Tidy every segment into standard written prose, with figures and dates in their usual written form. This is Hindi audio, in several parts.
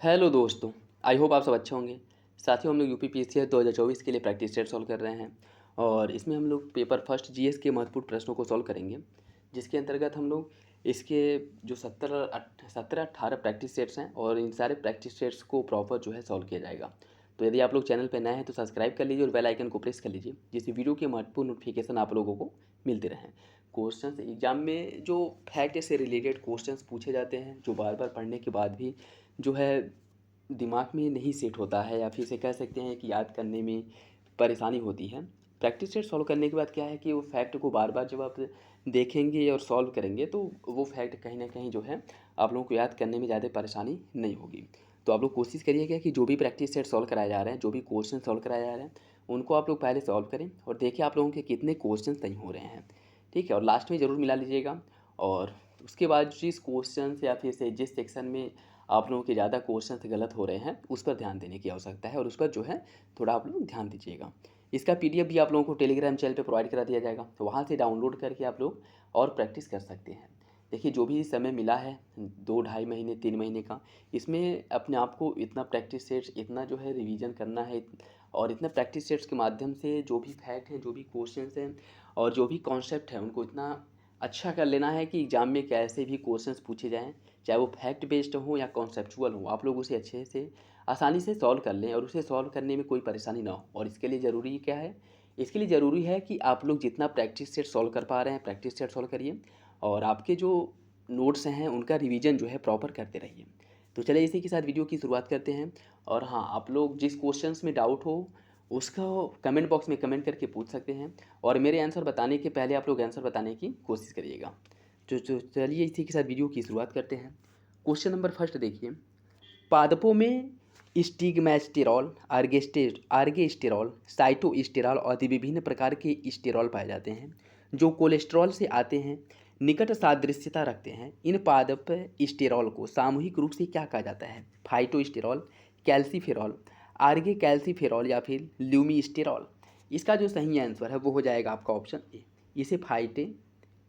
हेलो दोस्तों। आई होप आप सब अच्छे होंगे। साथियों, हम लोग यूपीपीएससी 2024 के लिए प्रैक्टिस सेट सॉल्व कर रहे हैं और इसमें हम लोग पेपर फर्स्ट जीएस के महत्वपूर्ण प्रश्नों को सॉल्व करेंगे, जिसके अंतर्गत हम लोग इसके जो 17-18 प्रैक्टिस सेट्स हैं और इन सारे प्रैक्टिस सेट्स को प्रॉपर जो है सॉल्व किया जाएगा। तो यदि आप लोग चैनल पर नए हैं तो सब्सक्राइब कर लीजिए और बेल आइकन को प्रेस कर लीजिए, जिससे वीडियो के महत्वपूर्ण नोटिफिकेशन आप लोगों को मिलते रहें। क्वेश्चंस एग्जाम में जो फैक्ट से रिलेटेड क्वेश्चंस पूछे जाते हैं, जो बार बार पढ़ने के बाद भी जो है दिमाग में नहीं सेट होता है, या फिर इसे कह सकते हैं कि याद करने में परेशानी होती है। प्रैक्टिस सेट सॉल्व करने के बाद क्या है कि वो फैक्ट को बार बार जब आप देखेंगे और सॉल्व करेंगे तो वो फैक्ट कहीं ना कहीं जो है आप लोगों को याद करने में ज़्यादा परेशानी नहीं होगी। तो आप लोग कोशिश करिएगा कि जो भी प्रैक्टिस सेट सॉल्व कराए जा रहे हैं, जो भी क्वेश्चन सॉल्व कराए जा रहे हैं, उनको आप लोग पहले सॉल्व करें और देखिए आप लोगों के कितने क्वेश्चन सही हो रहे हैं। ठीक है, और लास्ट में ज़रूर मिला लीजिएगा। और उसके बाद जिस क्वेश्चन या फिर से जिस सेक्शन में आप लोगों के ज़्यादा क्वेश्चन गलत हो रहे हैं उस पर ध्यान देने की आवश्यकता है और उस पर जो है थोड़ा आप लोग ध्यान दीजिएगा। इसका पीडीएफ भी आप लोगों को टेलीग्राम चैनल पे प्रोवाइड करा दिया जाएगा, तो वहाँ से डाउनलोड करके आप लोग और प्रैक्टिस कर सकते हैं। देखिए, जो भी समय मिला है 2 ढाई महीने 3 महीने का, इसमें अपने आप को इतना प्रैक्टिस सेट्स, इतना जो है रिवीजन करना है और इतना प्रैक्टिस सेट्स के माध्यम से जो भी फैक्ट हैं, जो भी क्वेश्चंस हैं और जो भी कॉन्सेप्ट है, उनको इतना अच्छा कर लेना है कि एग्ज़ाम में कैसे भी क्वेश्चंस पूछे जाएँ, चाहे वो फैक्ट बेस्ड हो या कॉन्सेप्चुअल हो, आप लोग उसे अच्छे से आसानी से सॉल्व कर लें और उसे सॉल्व करने में कोई परेशानी ना हो। और इसके लिए ज़रूरी क्या है? इसके लिए ज़रूरी है कि आप लोग जितना प्रैक्टिस सेट सॉल्व कर पा रहे हैं, प्रैक्टिस सेट सॉल्व करिए और आपके जो नोट्स हैं उनका रिवीजन जो है प्रॉपर करते रहिए। तो चलिए इसी के साथ वीडियो की शुरुआत करते हैं। और हाँ, आप लोग जिस क्वेश्चंस में डाउट हो उसका कमेंट बॉक्स में कमेंट करके पूछ सकते हैं और मेरे आंसर बताने के पहले आप लोग आंसर बताने की कोशिश करिएगा। तो चलिए इसी के साथ वीडियो की शुरुआत करते हैं। क्वेश्चन नंबर फर्स्ट देखिए। पादपों में स्टिग्मैस्टेरॉल, आर्गेस्टेरॉल, साइटोस्टेरॉल आदि विभिन्न प्रकार के स्टेरॉल पाए जाते हैं जो कोलेस्ट्रॉल से आते हैं, निकट सादृश्यता रखते हैं। इन पादप स्टेरॉल को सामूहिक रूप से क्या कहा जाता है? फाइटोस्टेरॉल, कैल्सीफेरॉल, आर्गे कैल्सीफेरॉल या फिर ल्यूमीस्टेरॉल। इसका जो सही आंसर है वो हो जाएगा आपका ऑप्शन ए।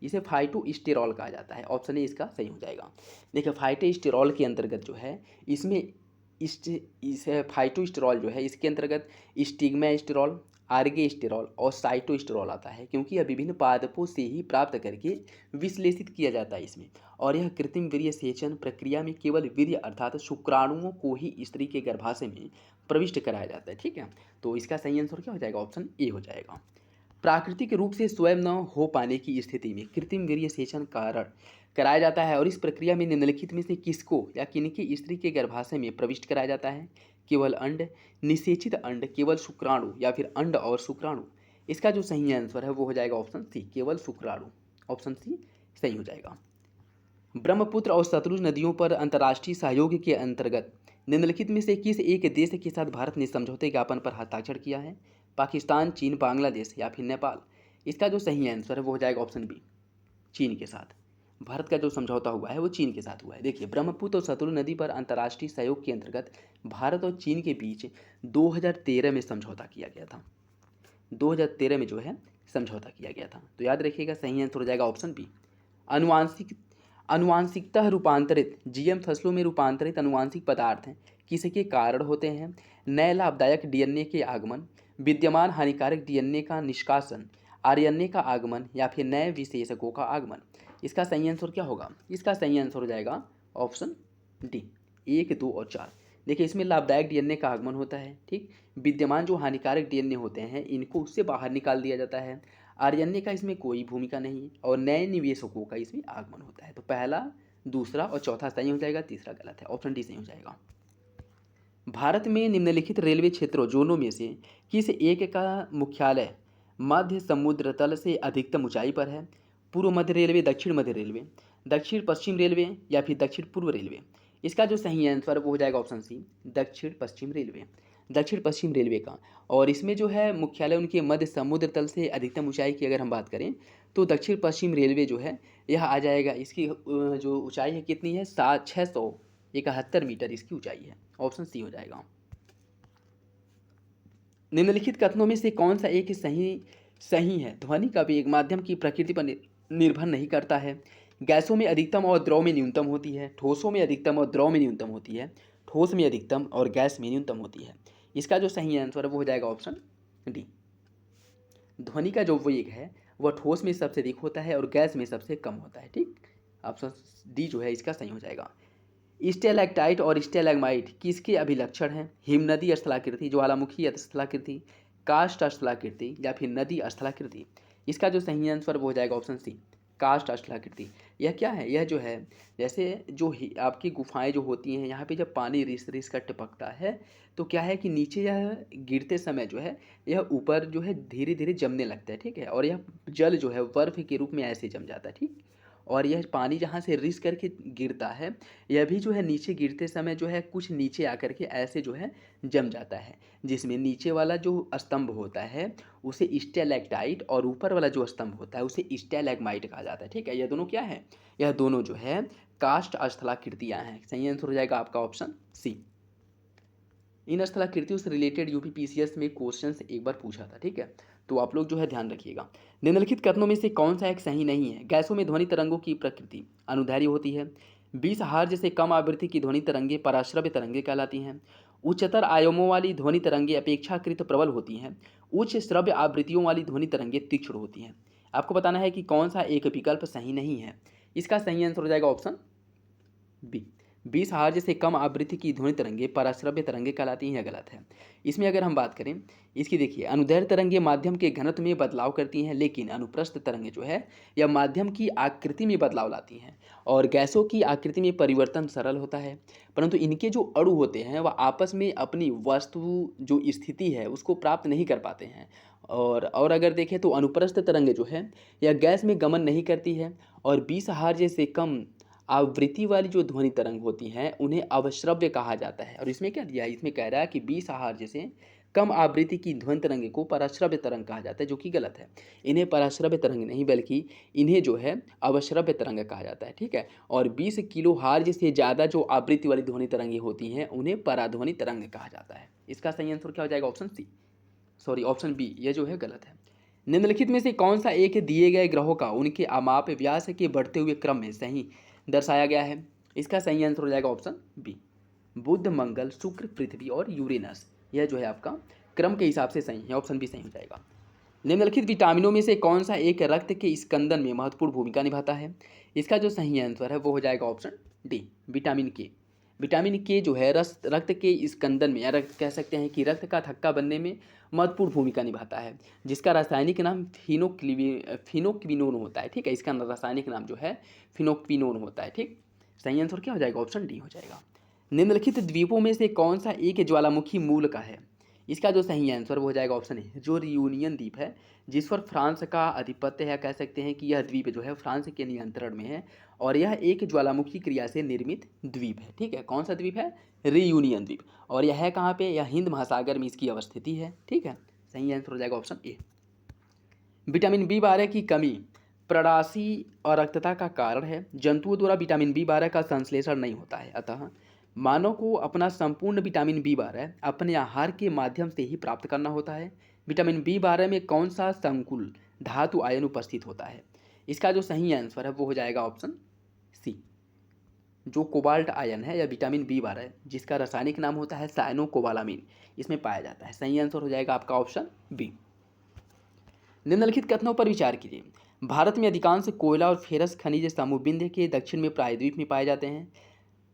इसे फाइटोस्टेरॉल कहा जाता है। ऑप्शन ए इसका सही हो जाएगा। देखिए, फाइटोस्टेरॉल के अंतर्गत जो है इसमें इस फाइटोस्टेरॉल जो है इसके अंतर्गत स्टिग्मास्टेरॉल, आर्गेस्टेरॉल और साइटोस्टेरॉल आता है, क्योंकि यह विभिन्न पादपों से ही प्राप्त करके विश्लेषित किया जाता है इसमें। और यह कृत्रिम वीर्य सेचन प्रक्रिया में केवल वीर्य अर्थात शुक्राणुओं को ही स्त्री के गर्भाशय में प्रविष्ट कराया जाता है। ठीक है, तो इसका सही आंसर क्या हो जाएगा? ऑप्शन ए हो जाएगा। प्राकृतिक रूप से स्वयं न हो पाने की स्थिति में कृत्रिम वीर्य सेचन कारण कराया जाता है और इस प्रक्रिया में निम्नलिखित में से किसको या किनकी स्त्री के गर्भाशय में प्रविष्ट कराया जाता है? केवल अंड, निषेचित अंड, केवल शुक्राणु या फिर अंड और शुक्राणु। इसका जो सही आंसर है वो हो जाएगा ऑप्शन सी, केवल शुक्राणु। ऑप्शन सी सही हो जाएगा। ब्रह्मपुत्र और सतलुज नदियों पर अंतर्राष्ट्रीय सहयोग के अंतर्गत निम्नलिखित में से किस एक देश के साथ भारत ने समझौते ज्ञापन पर हस्ताक्षर किया है? पाकिस्तान, चीन, बांग्लादेश या फिर नेपाल। इसका जो सही आंसर है वो हो जाएगा ऑप्शन बी, चीन के साथ। भारत का जो समझौता हुआ है वो चीन के साथ हुआ है। देखिए, ब्रह्मपुत्र और सतलुज नदी पर अंतर्राष्ट्रीय सहयोग के अंतर्गत भारत और चीन के बीच 2013 में समझौता किया गया था। 2013 में जो है समझौता किया गया था। तो याद रखिएगा, सही आंसर हो जाएगा ऑप्शन बी। अनुवांशिक अनुवांशिकतः रूपांतरित जीएम फसलों में रूपांतरित अनुवांशिक पदार्थ हैं किसके कारण होते हैं? नए लाभदायक डीएनए के आगमन, विद्यमान हानिकारक डीएनए का निष्कासन, आरएनए का आगमन या फिर नए विशेषकों का आगमन। इसका सही आंसर क्या होगा? इसका सही आंसर हो जाएगा ऑप्शन डी, 1, 2 और 4। देखिए, इसमें लाभदायक डीएनए का आगमन होता है। ठीक, विद्यमान जो हानिकारक डीएनए होते हैं इनको उससे बाहर निकाल दिया जाता है। आरएनए का इसमें कोई भूमिका नहीं और नए निवेशकों का इसमें आगमन होता है। तो पहला, दूसरा और चौथा सही हो जाएगा, तीसरा गलत है। ऑप्शन डी सही हो जाएगा। भारत में निम्नलिखित रेलवे क्षेत्रों जोनों में से किस एक का मुख्यालय मध्य समुद्र तल से अधिकतम ऊंचाई पर है? पूर्व मध्य रेलवे, दक्षिण मध्य रेलवे, दक्षिण पश्चिम रेलवे या फिर दक्षिण पूर्व रेलवे। इसका जो सही आंसर वो हो जाएगा ऑप्शन सी, दक्षिण पश्चिम रेलवे। दक्षिण पश्चिम रेलवे का। और इसमें जो है मुख्यालय उनके मध्य समुद्र तल से अधिकतम ऊंचाई की अगर हम बात करें तो दक्षिण पश्चिम रेलवे जो है यह आ जाएगा। इसकी जो ऊंचाई है कितनी है? 671 मीटर इसकी ऊंचाई है। ऑप्शन सी हो जाएगा। निम्नलिखित कथनों में से कौन सा एक सही है? ध्वनि का वेग माध्यम की प्रकृति पर निर्भर नहीं करता है। गैसों में अधिकतम और द्रव में न्यूनतम होती है। ठोसों में अधिकतम और द्रव में न्यूनतम होती है। ठोस में अधिकतम और गैस में न्यूनतम होती है। इसका जो सही आंसर है वो हो जाएगा ऑप्शन डी। ध्वनि का जो वेग है वह ठोस में सबसे अधिक होता है और गैस में सबसे कम होता है। ठीक, ऑप्शन डी जो है इसका सही हो जाएगा। स्टेलैक्टाइट और स्टेलैग्माइट किसके अभिलक्षण हैं? हिमनदी स्थलाकृति, ज्वालामुखी स्थलाकृति, कास्ट स्थलाकृति या फिर नदी स्थलाकृति। इसका जो सही आंसर वो हो जाएगा ऑप्शन सी, कास्ट स्थलाकृति। यह क्या है? यह जो है जैसे आपकी गुफाएं जो होती हैं, यहाँ पे जब पानी रिस रिस कर टपकता है तो क्या है कि नीचे यह गिरते समय जो है यह ऊपर जो है धीरे धीरे जमने लगता है। ठीक है, और यह जल जो है बर्फ के रूप में ऐसे जम जाता है। ठीक, और यह पानी जहाँ से रिस करके गिरता है यह भी जो है नीचे गिरते समय जो है कुछ नीचे आकर के ऐसे जो है जम जाता है, जिसमें नीचे वाला जो स्तंभ होता है उसे स्टेलैक्टाइट और ऊपर वाला जो स्तंभ होता है उसे स्टेलैग्माइट कहा जाता है। ठीक है, यह दोनों क्या है? यह दोनों जो है कास्ट स्थलाकृतियाँ हैं। सही आंसर हो जाएगा आपका ऑप्शन सी। इन स्थलाकृतियों से रिलेटेड यूपीपीसीएस में क्वेश्चन एक बार पूछा था। ठीक है, तो आप लोग जो है ध्यान रखिएगा। निम्नलिखित कथनों में से कौन सा एक सही नहीं है? गैसों में ध्वनि तरंगों की प्रकृति अनुदैर्घ्य होती है। 20 हर्ट्ज से कम आवृत्ति की ध्वनि तरंगे पराश्रव्य तरंगे कहलाती हैं। उच्चतर आयामों वाली ध्वनि तरंगे अपेक्षाकृत प्रबल होती हैं। उच्च श्रव्य आवृत्तियों वाली ध्वनि तरंगे तीक्ष्ण होती हैं। आपको बताना है कि कौन सा एक विकल्प सही नहीं है। इसका सही आंसर हो जाएगा ऑप्शन बी। 20 हर्ट्ज से कम आवृत्ति की ध्वनि तरंगे पराश्रव्य तरंगे कहलाती हैं। यह गलत है। इसमें अगर हम बात करें इसकी, देखिए अनुदैर्घ्य तरंगे माध्यम के घनत्व में बदलाव करती हैं, लेकिन अनुप्रस्थ तरंगे जो है यह माध्यम की आकृति में बदलाव लाती हैं। और गैसों की आकृति में परिवर्तन सरल होता है, परंतु इनके जो अणु होते हैं वह आपस में अपनी वस्तु जो स्थिति है उसको प्राप्त नहीं कर पाते हैं। और अगर देखें तो अनुप्रस्थ तरंगे जो है यह गैस में गमन नहीं करती है। और 20 हर्ट्ज से कम आवृत्ति वाली जो ध्वनि तरंग होती हैं उन्हें अवश्रव्य कहा जाता है। और इसमें क्या दिया है? इसमें कह रहा है कि 20 हर्ट्ज से कम आवृत्ति की ध्वनि तरंगे को पराश्रव्य तरंग कहा जाता है, जो कि गलत है। इन्हें पराश्रव्य तरंग नहीं बल्कि इन्हें जो है अवश्रव्य तरंग कहा जाता है। ठीक है, और 20 किलो हर्ट्ज से ज़्यादा जो आवृत्ति वाली ध्वनि तरंगे होती हैं उन्हें पराध्वनि तरंग कहा जाता है। इसका सही आंसर क्या हो जाएगा? Option C, sorry option B, ये जो है गलत है। निम्नलिखित में से कौन सा एक दिए गए ग्रहों का उनके आमाप व्यास के बढ़ते हुए क्रम में सही दर्शाया गया है? इसका सही आंसर हो जाएगा ऑप्शन बी, बुध, मंगल, शुक्र, पृथ्वी और यूरेनस। यह जो है आपका क्रम के हिसाब से सही है, ऑप्शन बी सही हो जाएगा। निम्नलिखित विटामिनों में से कौन सा एक रक्त के स्कंदन में महत्वपूर्ण भूमिका निभाता है? इसका जो सही आंसर है वो हो जाएगा ऑप्शन डी, विटामिन के। विटामिन के जो है रक्त के स्कंदन में या रक्त कह सकते हैं कि रक्त का थक्का बनने में महत्वपूर्ण भूमिका निभाता है, जिसका रासायनिक नाम फिनोक्विनोन होता है। ठीक है, इसका रासायनिक नाम जो है फिनोक्विनोन होता है। ठीक, सही आंसर क्या हो जाएगा? ऑप्शन डी हो जाएगा। निम्नलिखित द्वीपों में से कौन सा एक ज्वालामुखी मूल का है? इसका जो सही आंसर वो हो जाएगा ऑप्शन ए, जो रियूनियन द्वीप है, जिस पर फ्रांस का आधिपत्य है। कह सकते हैं कि यह द्वीप जो है फ्रांस के नियंत्रण में है और यह एक ज्वालामुखी क्रिया से निर्मित द्वीप है। ठीक है, कौन सा द्वीप है? रियूनियन द्वीप। और यह है कहाँ पे? यह हिंद महासागर में इसकी अवस्थिति है। ठीक है, सही आंसर हो जाएगा ऑप्शन ए। विटामिन बी 12 की कमी प्रणाशी अरक्तता का कारण है। जंतुओं द्वारा विटामिन बी 12 का संश्लेषण नहीं होता है, अतः मानव को अपना संपूर्ण विटामिन बी 12 अपने आहार के माध्यम से ही प्राप्त करना होता है। विटामिन बी 12 में कौन सा संकुल धातु आयन उपस्थित होता है? इसका जो सही आंसर है वो हो जाएगा ऑप्शन सी, जो कोबाल्ट आयन है या विटामिन बी 12 जिसका रासायनिक नाम होता है साइनोकोबालामिन, इसमें पाया जाता है। सही आंसर हो जाएगा आपका ऑप्शन बी। निम्नलिखित कथनों पर विचार कीजिए। भारत में अधिकांश कोयला और फेरस खनिज समूह विंध्य के दक्षिण में प्रायद्वीप में पाए जाते हैं।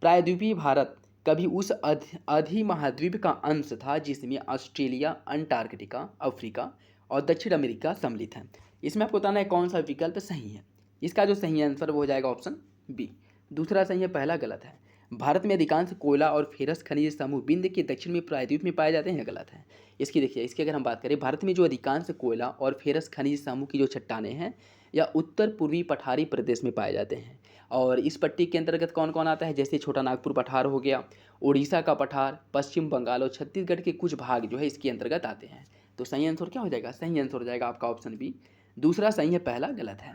प्रायद्वीपीय भारत कभी उस अधिमहाद्वीप का अंश था जिसमें ऑस्ट्रेलिया, अंटार्कटिका, अफ्रीका और दक्षिण अमेरिका सम्मिलित हैं। इसमें आपको बताना है कौन सा विकल्प सही है। इसका जो सही आंसर वो हो जाएगा ऑप्शन बी, दूसरा सही है, पहला गलत है। भारत में अधिकांश कोयला और फेरस खनिज समूह विंध्य के दक्षिण में प्रायद्वीप में पाए जाते हैं, गलत है। इसकी देखिए, इसकी अगर हम बात करें, भारत में जो अधिकांश कोयला और फेरस खनिज समूह की जो चट्टानें हैं या उत्तर पूर्वी पठारी प्रदेश में पाए जाते हैं। और इस पट्टी के अंतर्गत कौन कौन आता है? जैसे छोटा नागपुर पठार हो गया, उड़ीसा का पठार, पश्चिम बंगाल और छत्तीसगढ़ के कुछ भाग जो है इसके अंतर्गत आते हैं। तो सही आंसर क्या हो जाएगा? सही आंसर हो जाएगा आपका ऑप्शन बी, दूसरा सही है, पहला गलत है।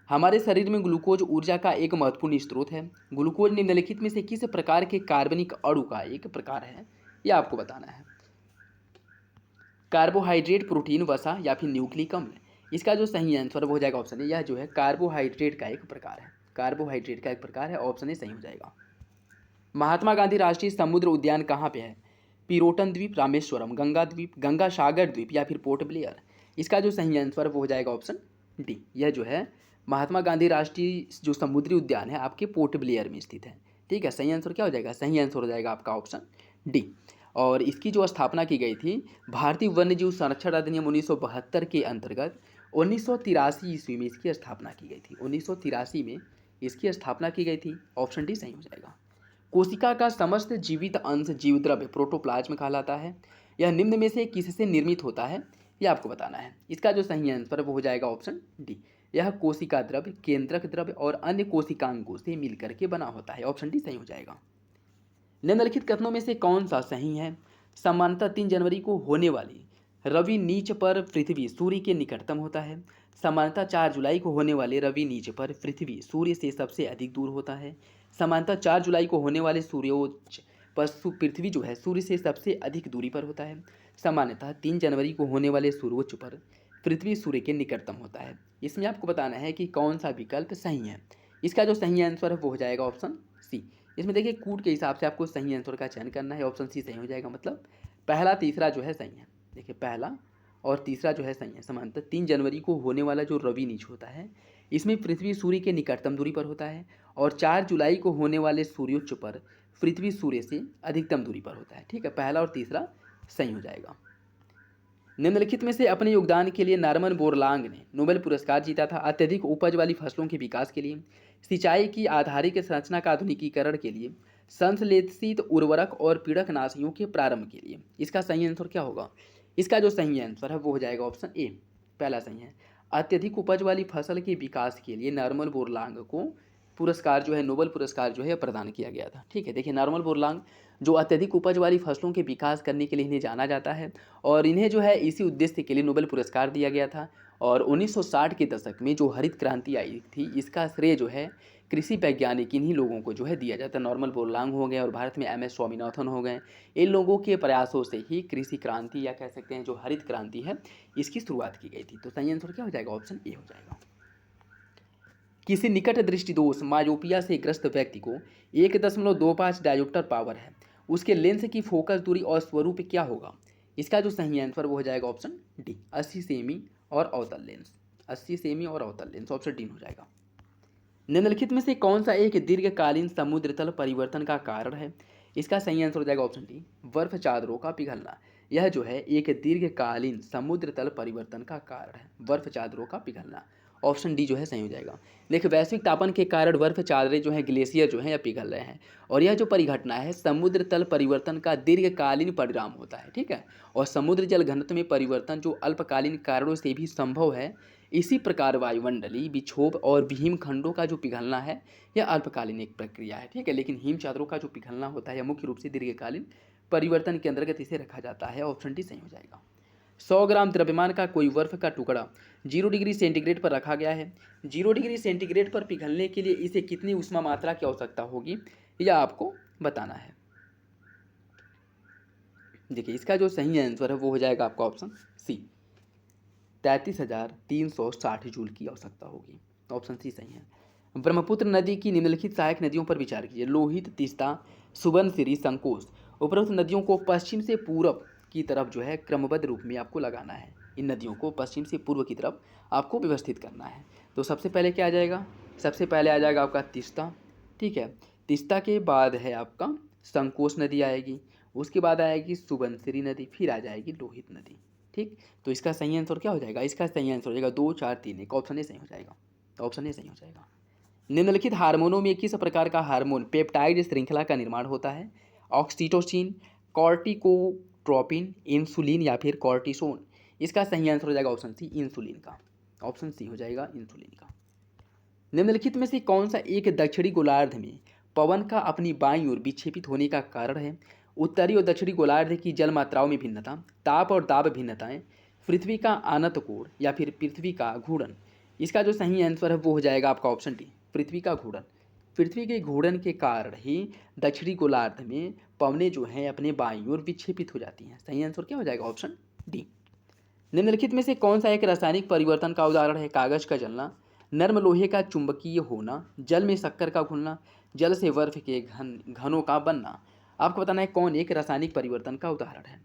हमारे शरीर में ग्लूकोज ऊर्जा का एक महत्वपूर्ण स्रोत है। ग्लूकोज निम्नलिखित में से किस प्रकार के कार्बनिक अणु का एक प्रकार है? यह आपको बताना है। कार्बोहाइड्रेट, प्रोटीन, वसा या फिर न्यूक्लिक अम्ल? इसका जो सही आंसर वो हो जाएगा ऑप्शन ए, यह जो है कार्बोहाइड्रेट का एक प्रकार है। कार्बोहाइड्रेट का एक प्रकार है, ऑप्शन ए सही हो जाएगा। महात्मा गांधी राष्ट्रीय समुद्र उद्यान कहाँ पे है? पिरोटन द्वीप, रामेश्वरम, गंगा द्वीप, गंगा सागर द्वीप या फिर पोर्ट ब्लेयर। इसका जो सही आंसर वो हो जाएगा ऑप्शन डी। यह जो है महात्मा गांधी राष्ट्रीय जो समुद्री उद्यान है आपके पोर्ट ब्लेयर में स्थित है। ठीक है, सही आंसर क्या हो जाएगा? सही आंसर हो जाएगा आपका ऑप्शन डी। और इसकी जो स्थापना की गई थी भारतीय वन्यजीव संरक्षण अधिनियम 1972 के अंतर्गत 1983 ईस्वी में इसकी स्थापना की गई थी। 1983 में इसकी स्थापना की गई थी। ऑप्शन डी सही हो जाएगा। कोशिका का समस्त जीवित अंश जीवद्रव्य प्रोटोप्लाज्म कहलाता है। यह निम्न में से किससे निर्मित होता है, यह आपको बताना है। इसका जो सही आंसर वो हो जाएगा ऑप्शन डी। यह कोशिका द्रव्य, केंद्रक द्रव्य और अन्य कोशिकांगों से मिलकर के बना होता है। ऑप्शन डी सही हो जाएगा। निम्नलिखित कथनों में से कौन सा सही है? समानतः 3 जनवरी को होने वाली रवि नीच पर पृथ्वी सूर्य के निकटतम होता है। समानतः 4 जुलाई को होने वाले रवि नीच पर पृथ्वी सूर्य से सबसे अधिक दूर होता है। समानतः 4 जुलाई को होने वाले सूर्योच्च पर पृथ्वी जो है सूर्य से सबसे अधिक दूरी पर होता है। सामान्यतः 3 जनवरी को होने वाले सूर्योच्च पर पृथ्वी सूर्य के निकटतम होता है। इसमें आपको बताना है कि कौन सा विकल्प सही है। इसका जो सही आंसर है वो हो जाएगा ऑप्शन सी। इसमें देखिए कूट के हिसाब से आपको सही आंसर का चयन करना है। ऑप्शन सी सही हो जाएगा, मतलब पहला तीसरा जो है सही है। देखिए पहला और तीसरा जो है सही है। समानतः 3 जनवरी को होने वाला जो रवि नीच होता है इसमें पृथ्वी सूर्य के निकटतम दूरी पर होता है और 4 जुलाई को होने वाले सूर्योच्च पर पृथ्वी सूर्य से अधिकतम दूरी पर होता है। ठीक है, पहला और तीसरा सही हो जाएगा। निम्नलिखित में से अपने योगदान के लिए नॉर्मन बोरलांग ने नोबेल पुरस्कार जीता था। अत्यधिक उपज वाली फसलों के विकास के लिए, सिंचाई की आधारिक संरचना का आधुनिकीकरण के लिए, संश्लेषित उर्वरक और पीड़कनाशियों के प्रारंभ के लिए। इसका सही आंसर क्या होगा? इसका जो सही आंसर है वो हो जाएगा ऑप्शन ए, पहला सही है। अत्यधिक उपज वाली फसल के विकास के लिए नॉर्मन बोरलांग को पुरस्कार जो है, नोबेल पुरस्कार जो है प्रदान किया गया था। ठीक है, देखिए नॉर्मन बोरलांग जो अत्यधिक उपज वाली फसलों के विकास करने के लिए इन्हें जाना जाता है और इन्हें जो है इसी उद्देश्य के लिए नोबेल पुरस्कार दिया गया था। और 1960 के दशक में जो हरित क्रांति आई थी इसका श्रेय जो है कृषि वैज्ञानिक इन्हीं लोगों को जो है दिया जाता है। नॉर्मन बोरलांग हो गए और भारत में MS स्वामीनाथन हो गए। इन लोगों के प्रयासों से ही कृषि क्रांति या कह सकते हैं जो हरित क्रांति है इसकी शुरुआत की गई थी। तो सही आंसर क्या हो जाएगा? ऑप्शन ए हो जाएगा। किसी निकट दृष्टि दोष मायोपिया से ग्रस्त व्यक्ति को 1.25 डायोप्टर पावर है, उसके लेंस की फोकस दूरी और स्वरूप क्या होगा? इसका जो सही आंसर वो हो जाएगा ऑप्शन डी, 80 सेमी और अवतल लेंस। 80 सेमी और अवतल लेंस, ऑप्शन डी हो जाएगा। निम्नलिखित में से कौन सा एक दीर्घकालीन समुद्र तल परिवर्तन का कारण है? इसका सही आंसर हो जाएगा ऑप्शन डी, बर्फ चादरों का पिघलना। यह जो है एक दीर्घकालीन समुद्र तल परिवर्तन का कारण है, बर्फ चादरों का पिघलना। ऑप्शन डी जो है सही हो जाएगा। देखिए वैश्विक तापन के कारण बर्फ चादरें जो हैं, ग्लेशियर जो हैं या पिघल रहे हैं और यह जो परिघटना है समुद्र तल परिवर्तन का दीर्घकालीन परिणाम होता है। ठीक है, और समुद्र जल घनत्व में परिवर्तन जो अल्पकालीन कारणों से भी संभव है। इसी प्रकार वायुमंडलीय विक्षोभ और हिमखंडों का जो पिघलना है यह अल्पकालीन एक प्रक्रिया है। ठीक है, लेकिन हिम चादरों का जो पिघलना होता है यह मुख्य रूप से दीर्घकालीन परिवर्तन के अंतर्गत इसे रखा जाता है। ऑप्शन डी सही हो जाएगा। 100 ग्राम द्रव्यमान का कोई बर्फ का टुकड़ा 0 डिग्री सेंटीग्रेड पर रखा गया है। 0 डिग्री सेंटीग्रेड पर पिघलने के लिए इसे कितनी ऊष्मा मात्रा की आवश्यकता होगी यह आपको बताना है। देखिए इसका जो सही आंसर है वो हो जाएगा आपका ऑप्शन सी, 33,360 जूल की आवश्यकता होगी। ऑप्शन सी सही है। ब्रह्मपुत्र नदी की निम्नलिखित सहायक नदियों पर विचार कीजिए। लोहित, तीस्ता, सुबनसिरी, संकोच। उपरोक्त नदियों को पश्चिम से पूर्व की तरफ जो है क्रमबद्ध रूप में आपको लगाना है। इन नदियों को पश्चिम से पूर्व की तरफ आपको व्यवस्थित करना है। तो सबसे पहले क्या आ जाएगा? सबसे पहले आ जाएगा आपका तीस्ता। ठीक है, तीस्ता के बाद है आपका संकोच नदी आएगी, उसके बाद आएगी सुबनसिरी नदी, फिर आ जाएगी लोहित नदी। ठीक, तो इसका सही आंसर क्या हो जाएगा? इसका सही आंसर हो जाएगा 2, 4, 3, 1। ऑप्शन ए सही हो जाएगा। ऑप्शन ए सही हो जाएगा। निम्नलिखित हार्मोनों में किस प्रकार का हार्मोन पेप्टाइड श्रृंखला का निर्माण होता है? ऑक्सीटोसिन, कॉर्टिकोट्रोपिन, इंसुलिन या फिर कॉर्टिसोन। इसका सही आंसर हो जाएगा ऑप्शन सी, इंसुलिन का। ऑप्शन सी हो जाएगा इंसुलिन का। निम्नलिखित में से कौन सा एक दक्षिणी गोलार्ध में पवन का अपनी बाईं ओर विक्षेपित होने का कारण है? उत्तरी और दक्षिणी गोलार्ध की जल मात्राओं में भिन्नता, ताप और दाब भिन्नताएं, पृथ्वी का आनत कोण या फिर पृथ्वी का घूर्णन। इसका जो सही आंसर है वो हो जाएगा आपका ऑप्शन डी, पृथ्वी का घूर्णन। पृथ्वी के घूर्णन के कारण ही दक्षिणी गोलार्ध में पवनें जो हैं अपने बाईं ओर विक्षेपित हो जाती हैं। सही आंसर क्या हो जाएगा? Option D. निम्नलिखित में से कौन सा एक रासायनिक परिवर्तन का उदाहरण है? कागज का जलना, नर्म लोहे का चुंबकीय होना, जल में शक्कर का घुलना, जल से बर्फ के घनों का बनना। आपको बताना है कौन एक रासायनिक परिवर्तन का उदाहरण है।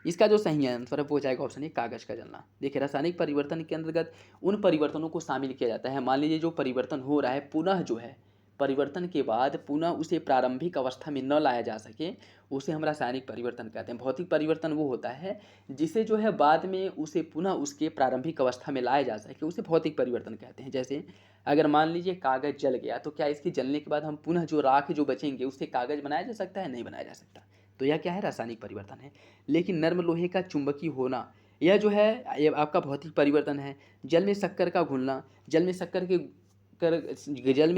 इसका जो सही आंसर है वो हो जाएगा ऑप्शन ए, कागज का जलना। देखिए रासायनिक परिवर्तन के अंतर्गत उन परिवर्तनों को शामिल किया जाता है। मान लीजिए जो परिवर्तन हो रहा है पुनः जो है परिवर्तन के बाद पुनः उसे प्रारंभिक अवस्था में न लाया जा सके, उसे हम रासायनिक परिवर्तन कहते हैं। भौतिक परिवर्तन वो होता है जिसे जो है बाद में उसे पुनः उसके प्रारंभिक अवस्था में लाया जा सके, उसे भौतिक परिवर्तन कहते हैं। जैसे अगर मान लीजिए कागज जल गया तो क्या इसके जलने के बाद हम पुनः जो राख जो बचेंगे उससे कागज बनाया जा सकता है? नहीं बनाया जा सकता। तो यह क्या है? रासायनिक परिवर्तन है। लेकिन नर्म लोहे का चुंबकीय होना, यह जो है ये आपका भौतिक परिवर्तन है। जल में शक्कर का घुलना, जल में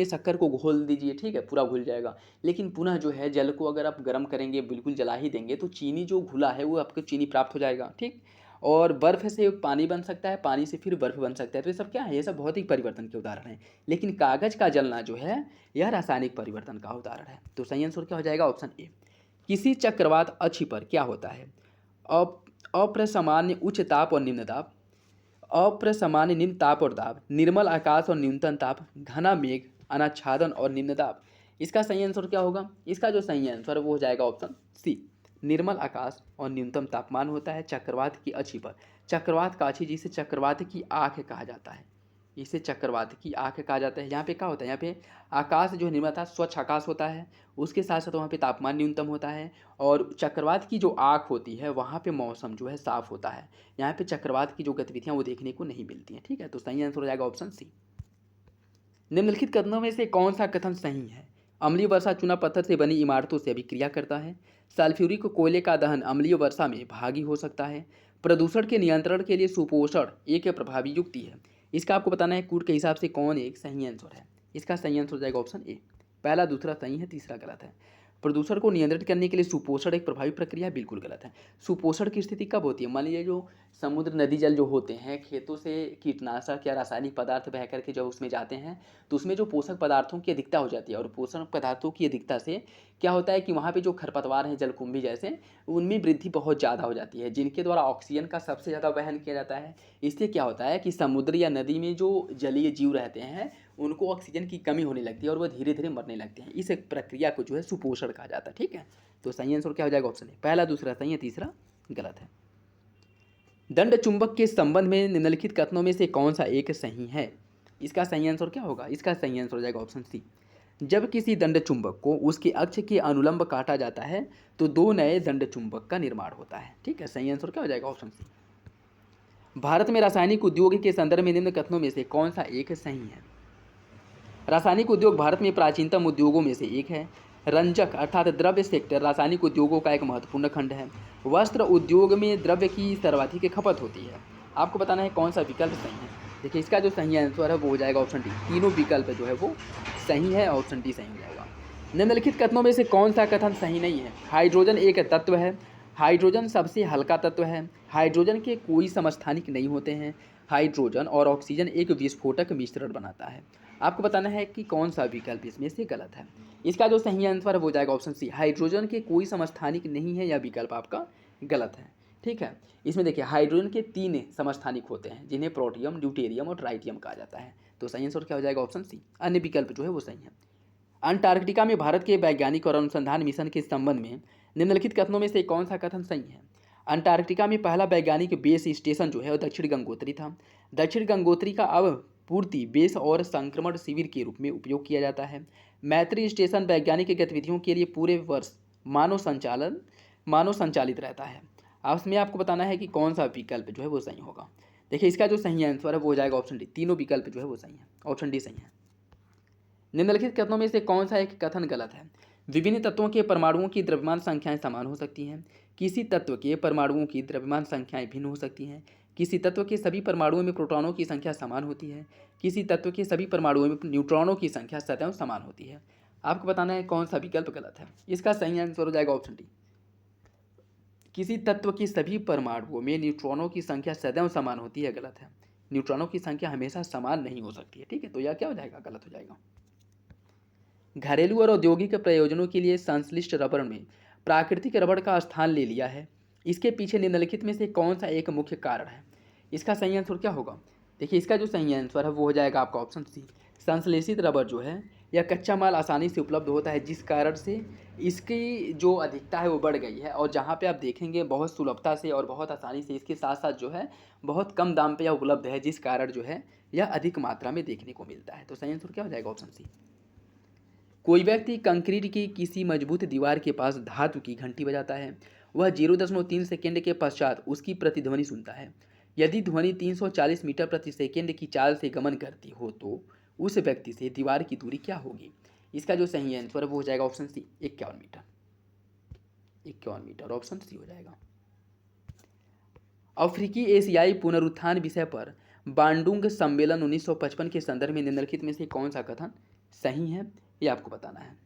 शक्कर को घोल दीजिए, ठीक है, पूरा घुल जाएगा। लेकिन पुनः जो है जल को अगर आप गर्म करेंगे, बिल्कुल जला ही देंगे, तो चीनी जो घुला है वो आपको चीनी प्राप्त हो जाएगा, ठीक। और बर्फ़ से पानी बन सकता है, पानी से फिर बर्फ़ बन सकता है। तो ये सब क्या है? ये सब भौतिक परिवर्तन के उदाहरण हैं। लेकिन कागज़ का जलना जो है यह रासायनिक परिवर्तन का उदाहरण है। तो सही आंसर क्या हो जाएगा? Option A. किसी चक्रवात अक्ष पर क्या होता है? अप्रसामान्य उच्च ताप और निम्न दाब, अप्रसामान्य निम्न ताप और दाब, निर्मल आकाश और न्यूनतम ताप, घना मेघ, अनाच्छादन और निम्न दाब। इसका सही आंसर क्या होगा? इसका जो सही आंसर है वो हो जाएगा ऑप्शन सी, निर्मल आकाश और न्यूनतम तापमान होता है चक्रवात की अक्षी पर। चक्रवात का अक्षी जिसे चक्रवात की आँख कहा जाता है, इसे चक्रवात की आँख कहा जाता है। यहाँ पे क्या होता है? यहाँ पे आकाश जो है निर्मल था, स्वच्छ आकाश होता है, उसके साथ साथ वहाँ पे तापमान न्यूनतम होता है, और चक्रवात की जो आँख होती है वहाँ पे मौसम जो है साफ होता है। यहाँ पे चक्रवात की जो गतिविधियाँ वो देखने को नहीं मिलती हैं, ठीक है। तो सही आंसर हो जाएगा ऑप्शन सी। निम्नलिखित कथनों में से कौन सा कथन सही है? अम्लीय वर्षा चूना पत्थर से बनी इमारतों से अभिक्रिया करता है। सल्फ्यूरिक कोयले का दहन अम्लीय वर्षा में भागी हो सकता है। प्रदूषण के नियंत्रण के लिए सुपोषण एक प्रभावी युक्ति है। इसका आपको बताना है कूट के हिसाब से कौन एक सही आंसर है। इसका सही आंसर हो जाएगा ऑप्शन ए। पहला दूसरा सही है, तीसरा गलत है। प्रदूषण को नियंत्रित करने के लिए सुपोषण एक प्रभावी प्रक्रिया, बिल्कुल गलत है। सुपोषण की स्थिति कब होती है? मान लीजिए जो समुद्र नदी जल जो होते हैं, खेतों से कीटनाशक या रासायनिक पदार्थ बह करके जब उसमें जाते हैं तो उसमें जो पोषक पदार्थों की अधिकता हो जाती है, और पोषक पदार्थों की अधिकता से क्या होता है कि वहाँ पे जो खरपतवार हैं जलकुंभी जैसे, उनमें वृद्धि बहुत ज़्यादा हो जाती है, जिनके द्वारा ऑक्सीजन का सबसे ज़्यादा वहन किया जाता है। इससे क्या होता है कि समुद्र या नदी में जो जलीय जीव रहते हैं उनको ऑक्सीजन की कमी होने लगती है और वह धीरे धीरे मरने लगते हैं। इस प्रक्रिया को जो है सुपोषण कहा जाता है, ठीक है। तो सही आंसर क्या हो जाएगा? Option A. पहला दूसरा सही है, तीसरा गलत है। दंड चुंबक के संबंध में निम्नलिखित कथनों में से कौन सा एक सही है? इसका सही आंसर क्या होगा? इसका सही आंसर हो जाएगा ऑप्शन सी। जब किसी दंड चुंबक को उसके अक्ष के अनुलंब काटा जाता है तो दो नए दंड चुंबक का निर्माण होता है, ठीक है। सही आंसर क्या हो जाएगा? ऑप्शन सी। भारत में रासायनिक उद्योग के संदर्भ में निम्न कथनों में से कौन सा एक सही है? रासायनिक उद्योग भारत में प्राचीनतम उद्योगों में से एक है। रंजक अर्थात द्रव्य सेक्टर रासायनिक उद्योगों का एक महत्वपूर्ण खंड है। वस्त्र उद्योग में द्रव्य की सर्वाधिक खपत होती है। आपको बताना है कौन सा विकल्प सही है। देखिए इसका जो सही आंसर है वो हो जाएगा ऑप्शन डी। तीनों विकल्प जो है वो सही है, ऑप्शन डी सही हो जाएगा। निम्नलिखित कथनों में से कौन सा कथन सही नहीं है? हाइड्रोजन एक तत्व है। हाइड्रोजन सबसे हल्का तत्व है। हाइड्रोजन के कोई समस्थानिक नहीं होते हैं। हाइड्रोजन और ऑक्सीजन एक विस्फोटक मिश्रण बनाता है। आपको बताना है कि कौन सा विकल्प इसमें से गलत है। इसका जो सही आंसर है वो जाएगा ऑप्शन सी। हाइड्रोजन के कोई समस्थानिक नहीं है, यह विकल्प आपका गलत है, ठीक है। इसमें देखिए हाइड्रोजन के 3 समस्थानिक होते हैं जिन्हें प्रोटियम, ड्यूटेरियम और ट्राइटियम कहा जाता है। तो सही आंसर क्या हो जाएगा? Option C. अन्य विकल्प जो है वो सही है। अंटार्कटिका में भारत के वैज्ञानिक और अनुसंधान मिशन के संबंध में निम्नलिखित कथनों में से कौन सा कथन सही है? अंटार्कटिका में पहला वैज्ञानिक बेस स्टेशन जो है वो दक्षिण गंगोत्री था। दक्षिण गंगोत्री का अब पूर्ति बेस और संक्रमण शिविर के रूप में उपयोग किया जाता है। मैत्री स्टेशन वैज्ञानिक गतिविधियों के लिए पूरे वर्ष मानव संचालित रहता है। उसमें आपको बताना है कि कौन सा विकल्प जो है वो सही होगा। देखिए इसका जो सही आंसर है वो हो जाएगा ऑप्शन डी। तीनों विकल्प जो है वो सही है, ऑप्शन डी सही है। निम्नलिखित कथनों में से कौन सा एक कथन गलत है? विभिन्न तत्वों के परमाणुओं की द्रव्यमान संख्याएं समान हो सकती हैं। किसी तत्व के परमाणुओं की द्रव्यमान संख्याएं भिन्न हो सकती हैं। किसी तत्व के सभी परमाणुओं में प्रोटॉनों की संख्या समान होती है। किसी तत्व के सभी परमाणुओं में न्यूट्रॉनों की संख्या सदैव समान होती है। आपको बताना है कौन सा विकल्प गलत है। इसका सही आंसर हो जाएगा ऑप्शन डी। किसी तत्व की सभी परमाणुओं में न्यूट्रॉनों की संख्या सदैव समान होती है, गलत है। न्यूट्रॉनों की संख्या हमेशा समान नहीं हो सकती है, ठीक है। तो यह क्या हो जाएगा? गलत हो जाएगा। घरेलू और औद्योगिक प्रयोजनों के लिए संश्लिष्ट रबर में प्राकृतिक रबर का स्थान ले लिया है। इसके पीछे निम्नलिखित में से कौन सा एक मुख्य कारण है? इसका सही आंसर क्या होगा? देखिए इसका जो सही आंसर है वो हो जाएगा आपका ऑप्शन सी। संश्लेषित रबर जो है या कच्चा माल आसानी से उपलब्ध होता है, जिस कारण से इसकी जो अधिकता है वो बढ़ गई है। और जहाँ पे आप देखेंगे बहुत सुलभता से और बहुत आसानी से, इसके साथ साथ जो है बहुत कम दाम पे यह उपलब्ध है, जिस कारण जो है यह अधिक मात्रा में देखने को मिलता है। तो सही आंसर क्या हो जाएगा? Option C. कोई व्यक्ति कंक्रीट की किसी मजबूत दीवार के पास धातु की घंटी बजाता है। वह 0.3 सेकेंड के पश्चात उसकी प्रतिध्वनि सुनता है। यदि ध्वनि 340 मीटर प्रति सेकेंड की चाल से गमन करती हो तो उस व्यक्ति से दीवार की दूरी क्या होगी? इसका जो सही आंसर है वो हो जाएगा option C, 51 metre. 51 metre option C हो जाएगा। अफ्रीकी एशियाई पुनरुत्थान विषय पर बांडुंग सम्मेलन 1955 के संदर्भ में निम्नलिखित में से कौन सा कथन सही है, ये आपको बताना है।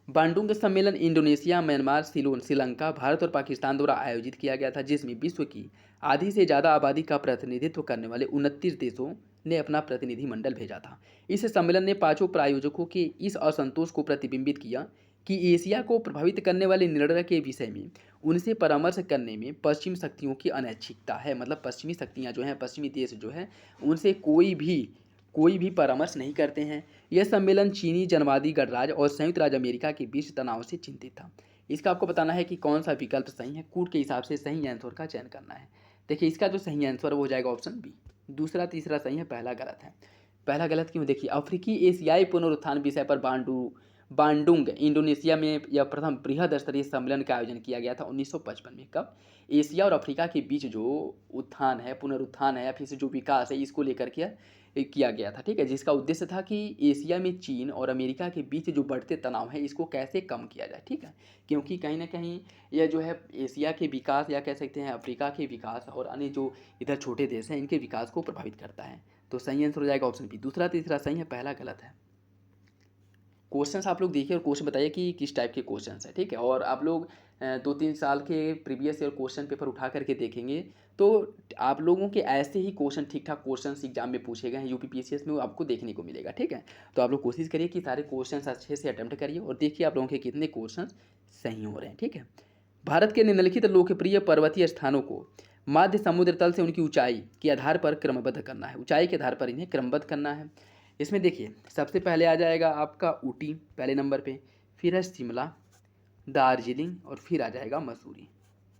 बांडुंग सम्मेलन इंडोनेशिया, म्यांमार, सिलोन, श्रीलंका, भारत और पाकिस्तान द्वारा आयोजित किया गया था, जिसमें विश्व की आधी से ज़्यादा आबादी का प्रतिनिधित्व करने वाले 29 देशों ने अपना प्रतिनिधिमंडल भेजा था। इस सम्मेलन ने पांचों प्रायोजकों के इस असंतोष को प्रतिबिंबित किया कि एशिया को प्रभावित करने वाले निर्णय के विषय में उनसे परामर्श करने में पश्चिम शक्तियों की अनैच्छिकता है। मतलब पश्चिमी शक्तियाँ जो हैं, पश्चिमी देश जो हैं, उनसे कोई भी परामर्श नहीं करते हैं। यह सम्मेलन चीनी जनवादी गणराज्य और संयुक्त राज्य अमेरिका के बीच तनाव से चिंतित था। इसका आपको बताना है कि कौन सा विकल्प सही है। कूट के हिसाब से सही आंसर का चयन करना है। देखिए इसका जो सही आंसर वो हो जाएगा ऑप्शन बी। दूसरा तीसरा सही है, पहला गलत है। पहला गलत क्यों? देखिए अफ्रीकी एशियाई पुनरुत्थान विषय पर बांडुंग इंडोनेशिया में यह प्रथम बृहद स्तरीय सम्मेलन का आयोजन किया गया था 1955 में। कब? एशिया और अफ्रीका के बीच जो उत्थान है, पुनरुत्थान है या फिर से जो विकास है, इसको लेकर किया गया था। ठीक है, जिसका उद्देश्य था कि एशिया में चीन और अमेरिका के बीच जो बढ़ते तनाव है इसको कैसे कम किया जाए। ठीक है, क्योंकि कहीं ना कहीं यह जो है एशिया के विकास या कह सकते हैं अफ्रीका के विकास और अन्य जो इधर छोटे देश हैं इनके विकास को प्रभावित करता है। तो सही आंसर हो जाएगा ऑप्शन बी। दूसरा तीसरा सही है, पहला गलत है। क्वेश्चंस आप लोग देखिए और क्वेश्चन बताइए कि किस टाइप के क्वेश्चंस हैं। ठीक है, और आप लोग 2-3 साल के प्रीवियस ईयर क्वेश्चन पेपर उठा करके देखेंगे तो आप लोगों के ऐसे ही क्वेश्चन, ठीक ठाक क्वेश्चंस एग्जाम में पूछे गए हैं यूपीपीएससी में, वो आपको देखने को मिलेगा। ठीक है, तो आप लोग कोशिश करिए कि सारे क्वेश्चंस अच्छे से अटेम्प्ट करिए और देखिए आप लोगों के कितने क्वेश्चन सही हो रहे हैं। ठीक है, भारत के निम्नलिखित लोकप्रिय पर्वतीय स्थानों को मध्य समुद्र तल से उनकी ऊंचाई के आधार पर क्रमबद्ध करना है। ऊंचाई के आधार पर इन्हें क्रमबद्ध करना है। इसमें देखिए सबसे पहले आ जाएगा आपका ऊटी पहले नंबर पे, फिर है शिमला, दार्जिलिंग और फिर आ जाएगा मसूरी।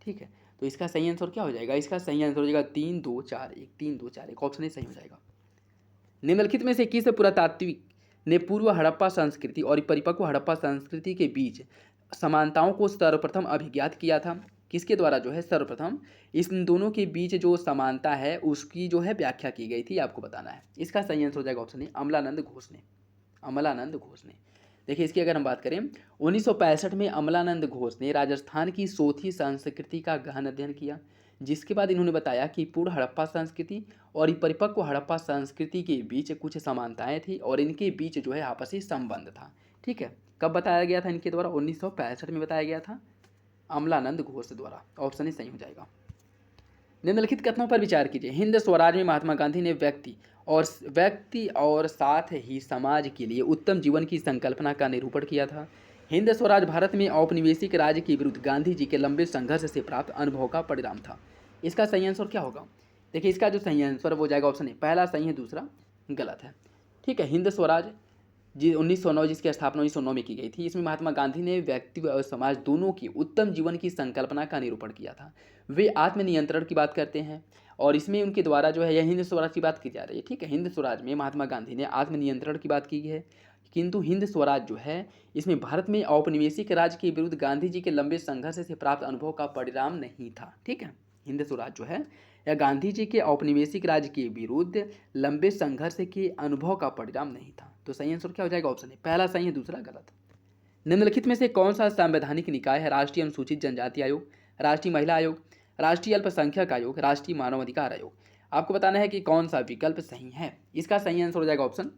ठीक है, तो इसका सही आंसर क्या हो जाएगा? इसका सही आंसर हो जाएगा 3 2 4 1। 3 2 4 1 ऑप्शन ए सही हो जाएगा। निम्नलिखित में से किस पुरातात्विक ने पूर्व हड़प्पा संस्कृति और परिपक्व हड़प्पा संस्कृति के बीच समानताओं को सर्वप्रथम अभिज्ञात किया था? किसके द्वारा जो है सर्वप्रथम इन दोनों के बीच जो समानता है उसकी जो है व्याख्या की गई थी, आपको बताना है। इसका सही आंसर हो जाएगा ऑप्शन ए, अमलानंद घोष ने। अमलानंद घोष ने। देखिए इसकी अगर हम बात करें 1965 में अमलानंद घोष ने राजस्थान की सोथी संस्कृति का गहन अध्ययन किया, जिसके बाद इन्होंने बताया कि पूर्व हड़प्पा संस्कृति और परिपक्व हड़प्पा संस्कृति के बीच कुछ समानताएं थी और इनके बीच जो है आपसी संबंध था। ठीक है, कब बताया गया था इनके द्वारा? 1965 में बताया गया था अमलानंद घोष द्वारा। ऑप्शन ही सही हो जाएगा। निम्नलिखित कथनों पर विचार कीजिए। हिंद स्वराज में महात्मा गांधी ने व्यक्ति और साथ ही समाज के लिए उत्तम जीवन की संकल्पना का निरूपण किया था। हिंद स्वराज भारत में औपनिवेशिक राज्य के विरुद्ध गांधी जी के लंबे संघर्ष से प्राप्त अनुभव का परिणाम था। इसका सही आंसर क्या होगा? देखिए इसका जो सही आंसर वो जाएगा ऑप्शन ए, पहला सही है, दूसरा गलत है। ठीक है, हिंद स्वराज 1909 जिसकी स्थापना 1909 में की गई थी, इसमें महात्मा गांधी ने व्यक्ति और समाज दोनों की उत्तम जीवन की संकल्पना का निरूपण किया था। वे आत्मनियंत्रण की बात करते हैं और इसमें उनके द्वारा जो है यह हिंद स्वराज की बात की जा रही है। ठीक है, हिंद स्वराज में महात्मा गांधी ने आत्मनियंत्रण की बात की है, किंतु हिंद स्वराज जो है इसमें भारत में औपनिवेशिक राज्य के विरुद्ध गांधी जी के लंबे संघर्ष से प्राप्त अनुभव का परिणाम नहीं था। ठीक है, हिंद स्वराज जो है या गांधी जी के औपनिवेशिक राज्य के विरुद्ध लंबे संघर्ष के अनुभव का परिणाम नहीं था। तो सही आंसर क्या हो जाएगा? ऑप्शन ए, पहला सही है, दूसरा गलत। निम्नलिखित में से कौन सा संवैधानिक निकाय है? राष्ट्रीय अनुसूचित जनजाति आयोग, राष्ट्रीय महिला आयोग, राष्ट्रीय अल्पसंख्यक आयोग, राष्ट्रीय मानवाधिकार आयोग। आपको बताना है कि कौन सा विकल्प सही है। इसका सही आंसर हो जाएगा ऑप्शन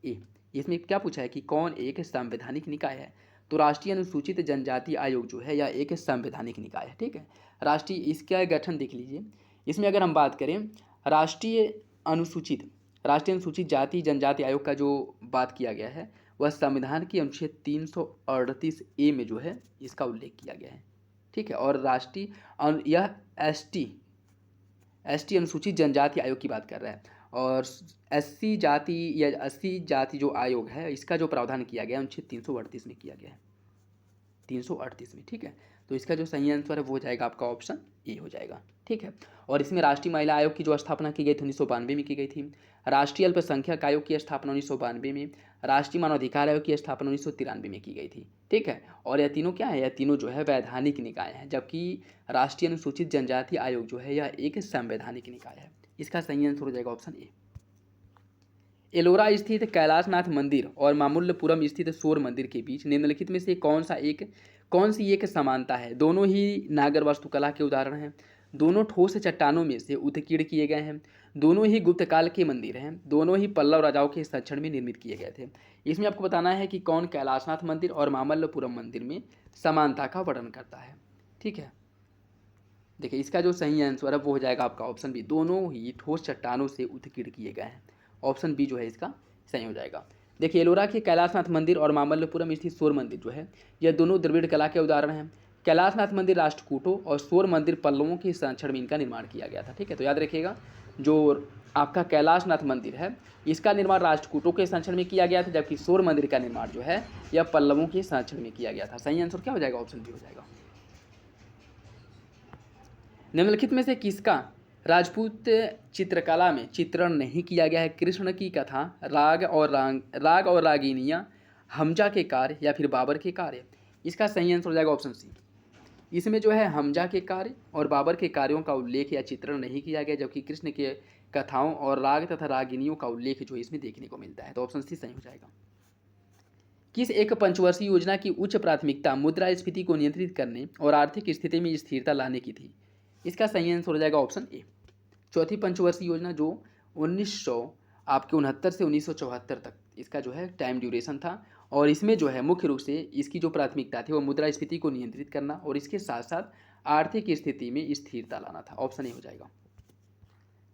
ए। इसमें क्या पूछा है कि कौन एक संवैधानिक निकाय है? तो राष्ट्रीय अनुसूचित जनजाति आयोग जो है या एक संवैधानिक निकाय है। ठीक है, राष्ट्रीय इसका गठन देख लीजिए। इसमें अगर हम बात करें राष्ट्रीय अनुसूचित जाति जनजाति आयोग का जो बात किया गया है वह संविधान की अनुच्छेद 338 ए में जो है इसका उल्लेख किया गया है। ठीक है, और यह एसटी अनुसूचित जनजाति आयोग की बात कर रहा है और 80 जाति या 80 जाति जो आयोग है इसका जो प्रावधान किया गया है अनुच्छेद 338 में किया गया है, 338 में, ठीक है। तो इसका जो सही आंसर है वो हो जाएगा आपका ऑप्शन ए हो जाएगा, ठीक है। और इसमें राष्ट्रीय महिला आयोग की जो स्थापना की गई थी 1992 में की गई थी, राष्ट्रीय अल्पसंख्यक आयोग की स्थापना 1992 में, राष्ट्रीय मानवाधिकार आयोग की स्थापना 1993 में की गई थी, ठीक है। और यह तीनों क्या है, यह तीनों जो है वैधानिक निकाय हैं, जबकि राष्ट्रीय अनुसूचित जनजाति आयोग जो है यह एक संवैधानिक निकाय है। इसका सही आंसर हो जाएगा ऑप्शन ए। एलोरा स्थित कैलाशनाथ मंदिर और मामल्लपुरम स्थित शोर मंदिर के बीच निम्नलिखित में से कौन सी एक समानता है। दोनों ही नागर वास्तुकला के उदाहरण हैं, दोनों ठोस चट्टानों में से उत्कीर्ण किए गए हैं, दोनों ही गुप्त काल के मंदिर हैं, दोनों ही पल्लव राजाओं के संरक्षण में निर्मित किए गए थे। इसमें आपको बताना है कि कौन कैलाशनाथ मंदिर और मामल्लपुरम मंदिर में समानता का वर्णन करता है, ठीक है। देखिए इसका जो सही आंसर है वो हो जाएगा आपका ऑप्शन बी, दोनों ही ठोस चट्टानों से उत्कीर्ण किए गए हैं। ऑप्शन बी जो है इसका सही हो जाएगा। देखिए एलोरा के कैलाशनाथ मंदिर और मामल्लपुरम स्थित शोर मंदिर जो है यह दोनों द्रविड़ कला के उदाहरण हैं। कैलाशनाथ मंदिर राष्ट्रकूटों और शोर मंदिर पल्लवों के संरक्षण में इनका निर्माण किया गया था, ठीक है। तो याद रखिएगा जो आपका कैलाशनाथ मंदिर है इसका निर्माण राष्ट्रकूटों के संरक्षण में किया गया था, जबकि शोर मंदिर का निर्माण जो है यह पल्लवों के संरक्षण में किया गया था। सही आंसर क्या हो जाएगा, ऑप्शन बी हो जाएगा। निम्नलिखित में से किसका राजपूत चित्रकला में चित्रण नहीं किया गया है। कृष्ण की कथा, राग और रागिनियाँ, हमजा के कार्य या फिर बाबर के कार्य। इसका सही आंसर हो जाएगा ऑप्शन सी। इसमें जो है हमजा के कार्य और बाबर के कार्यों का उल्लेख या चित्रण नहीं किया गया, जबकि कृष्ण के कथाओं और राग तथा रागिनियों का उल्लेख जो इसमें देखने को मिलता है। तो ऑप्शन सी सही हो जाएगा। किस एक पंचवर्षीय योजना की उच्च प्राथमिकता मुद्रास्फीति को नियंत्रित करने और आर्थिक स्थिति में स्थिरता लाने की थी। इसका सही आंसर हो जाएगा ऑप्शन ए। चौथी पंचवर्षीय योजना जो 1969 से 1974 तक इसका जो है टाइम ड्यूरेशन था, और इसमें जो है मुख्य रूप से इसकी जो प्राथमिकता थी वो मुद्रास्फीति को नियंत्रित करना और इसके साथ साथ आर्थिक स्थिति में स्थिरता लाना था। ऑप्शन ए हो जाएगा।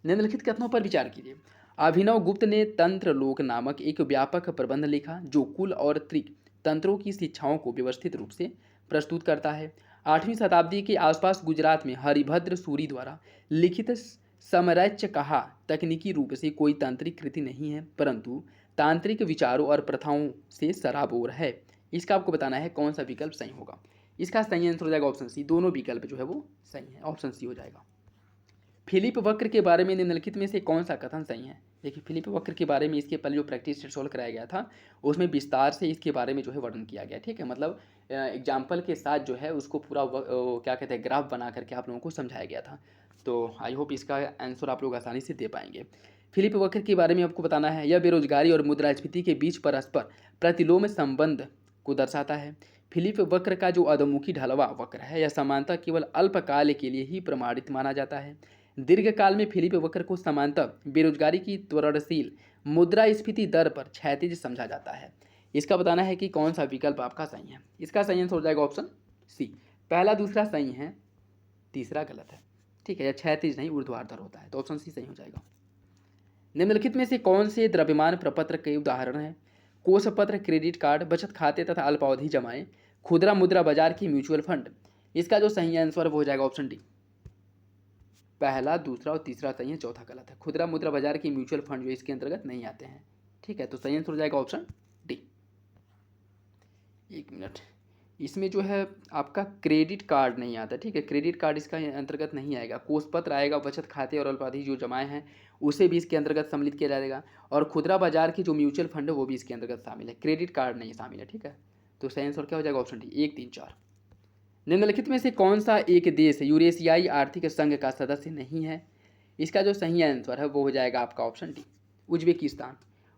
निम्नलिखित कथनों पर विचार कीजिए। अभिनव गुप्त ने तंत्र लोक नामक एक व्यापक प्रबंध लिखा जो कुल और त्रिक तंत्रों की शिक्षाओं को व्यवस्थित रूप से प्रस्तुत करता है। 8वीं शताब्दी के आसपास गुजरात में हरिभद्र सूरी द्वारा लिखित समरैच्य कहा तकनीकी रूप से कोई तांत्रिक कृति नहीं है, परंतु तांत्रिक विचारों और प्रथाओं से सराबोर है। इसका आपको बताना है कौन सा विकल्प सही होगा। इसका सही आंसर हो जाएगा ऑप्शन सी। दोनों विकल्प जो है वो सही है, ऑप्शन सी हो जाएगा। फिलिप वक्र के बारे में निम्नलिखित में से कौन सा कथन सही है। देखिए फिलिप वक्र के बारे में इसके पहले जो प्रैक्टिस सेट सॉल्व कराया गया था उसमें विस्तार से इसके बारे में जो है वर्णन किया गया, ठीक है। मतलब एग्जाम्पल के साथ जो है उसको पूरा क्या कहते हैं ग्राफ बना करके आप लोगों को समझाया गया था। तो आई होप इसका आंसर आप लोग आसानी से दे पाएंगे। फिलिप वक्र के बारे में आपको बताना है, यह बेरोजगारी और मुद्रास्फीति के बीच परस्पर प्रतिलोम संबंध को दर्शाता है। फिलिप वक्र का जो अधोमुखी ढलवा वक्र है यह समानता केवल अल्पकाल के लिए ही प्रमाणित माना जाता है। दीर्घकाल में फिलिप वक्र को समानता बेरोजगारी की त्वरणशील मुद्रास्फीति दर पर क्षैतिज समझा जाता है। इसका बताना है कि कौन सा विकल्प आपका सही है। इसका सही आंसर हो जाएगा ऑप्शन सी। पहला दूसरा सही है, तीसरा गलत है, ठीक है। या क्षैतिज नहीं ऊर्ध्वाधर होता है, तो ऑप्शन सी सही हो जाएगा। निम्नलिखित में से कौन से द्रव्यमान प्रपत्र के उदाहरण हैं। कोषपत्र, क्रेडिट कार्ड, बचत खाते तथा अल्पावधि जमाएं, खुदरा मुद्रा बाजार की म्यूचुअल फंड। इसका जो सही आंसर वो हो जाएगा ऑप्शन डी। पहला दूसरा और तीसरा सही है, चौथा गलत है। खुदरा मुद्रा बाजार की म्यूचुअल फंड जो इसके अंतर्गत नहीं आते हैं, ठीक है। तो सही आंसर हो जाएगा ऑप्शन डी। एक मिनट, इसमें जो है आपका क्रेडिट कार्ड नहीं आता, ठीक है। क्रेडिट कार्ड इसका अंतर्गत नहीं आएगा। कोषपत्र आएगा, बचत खाते और अल्पावधि जो जमाएं हैं उसे भी इसके अंतर्गत सम्मिलित किया जाएगा, और खुदरा बाजार की जो म्यूचुअल फंड है वो भी इसके अंतर्गत शामिल है। क्रेडिट कार्ड नहीं शामिल है, ठीक है। तो सही आंसर क्या हो जाएगा ऑप्शन डी, 1, 3, 4। निम्नलिखित में से कौन सा एक देश यूरेशियाई आर्थिक संघ का सदस्य नहीं है। इसका जो सही आंसर है वो हो जाएगा आपका ऑप्शन डी, उज्बेकिस्तान।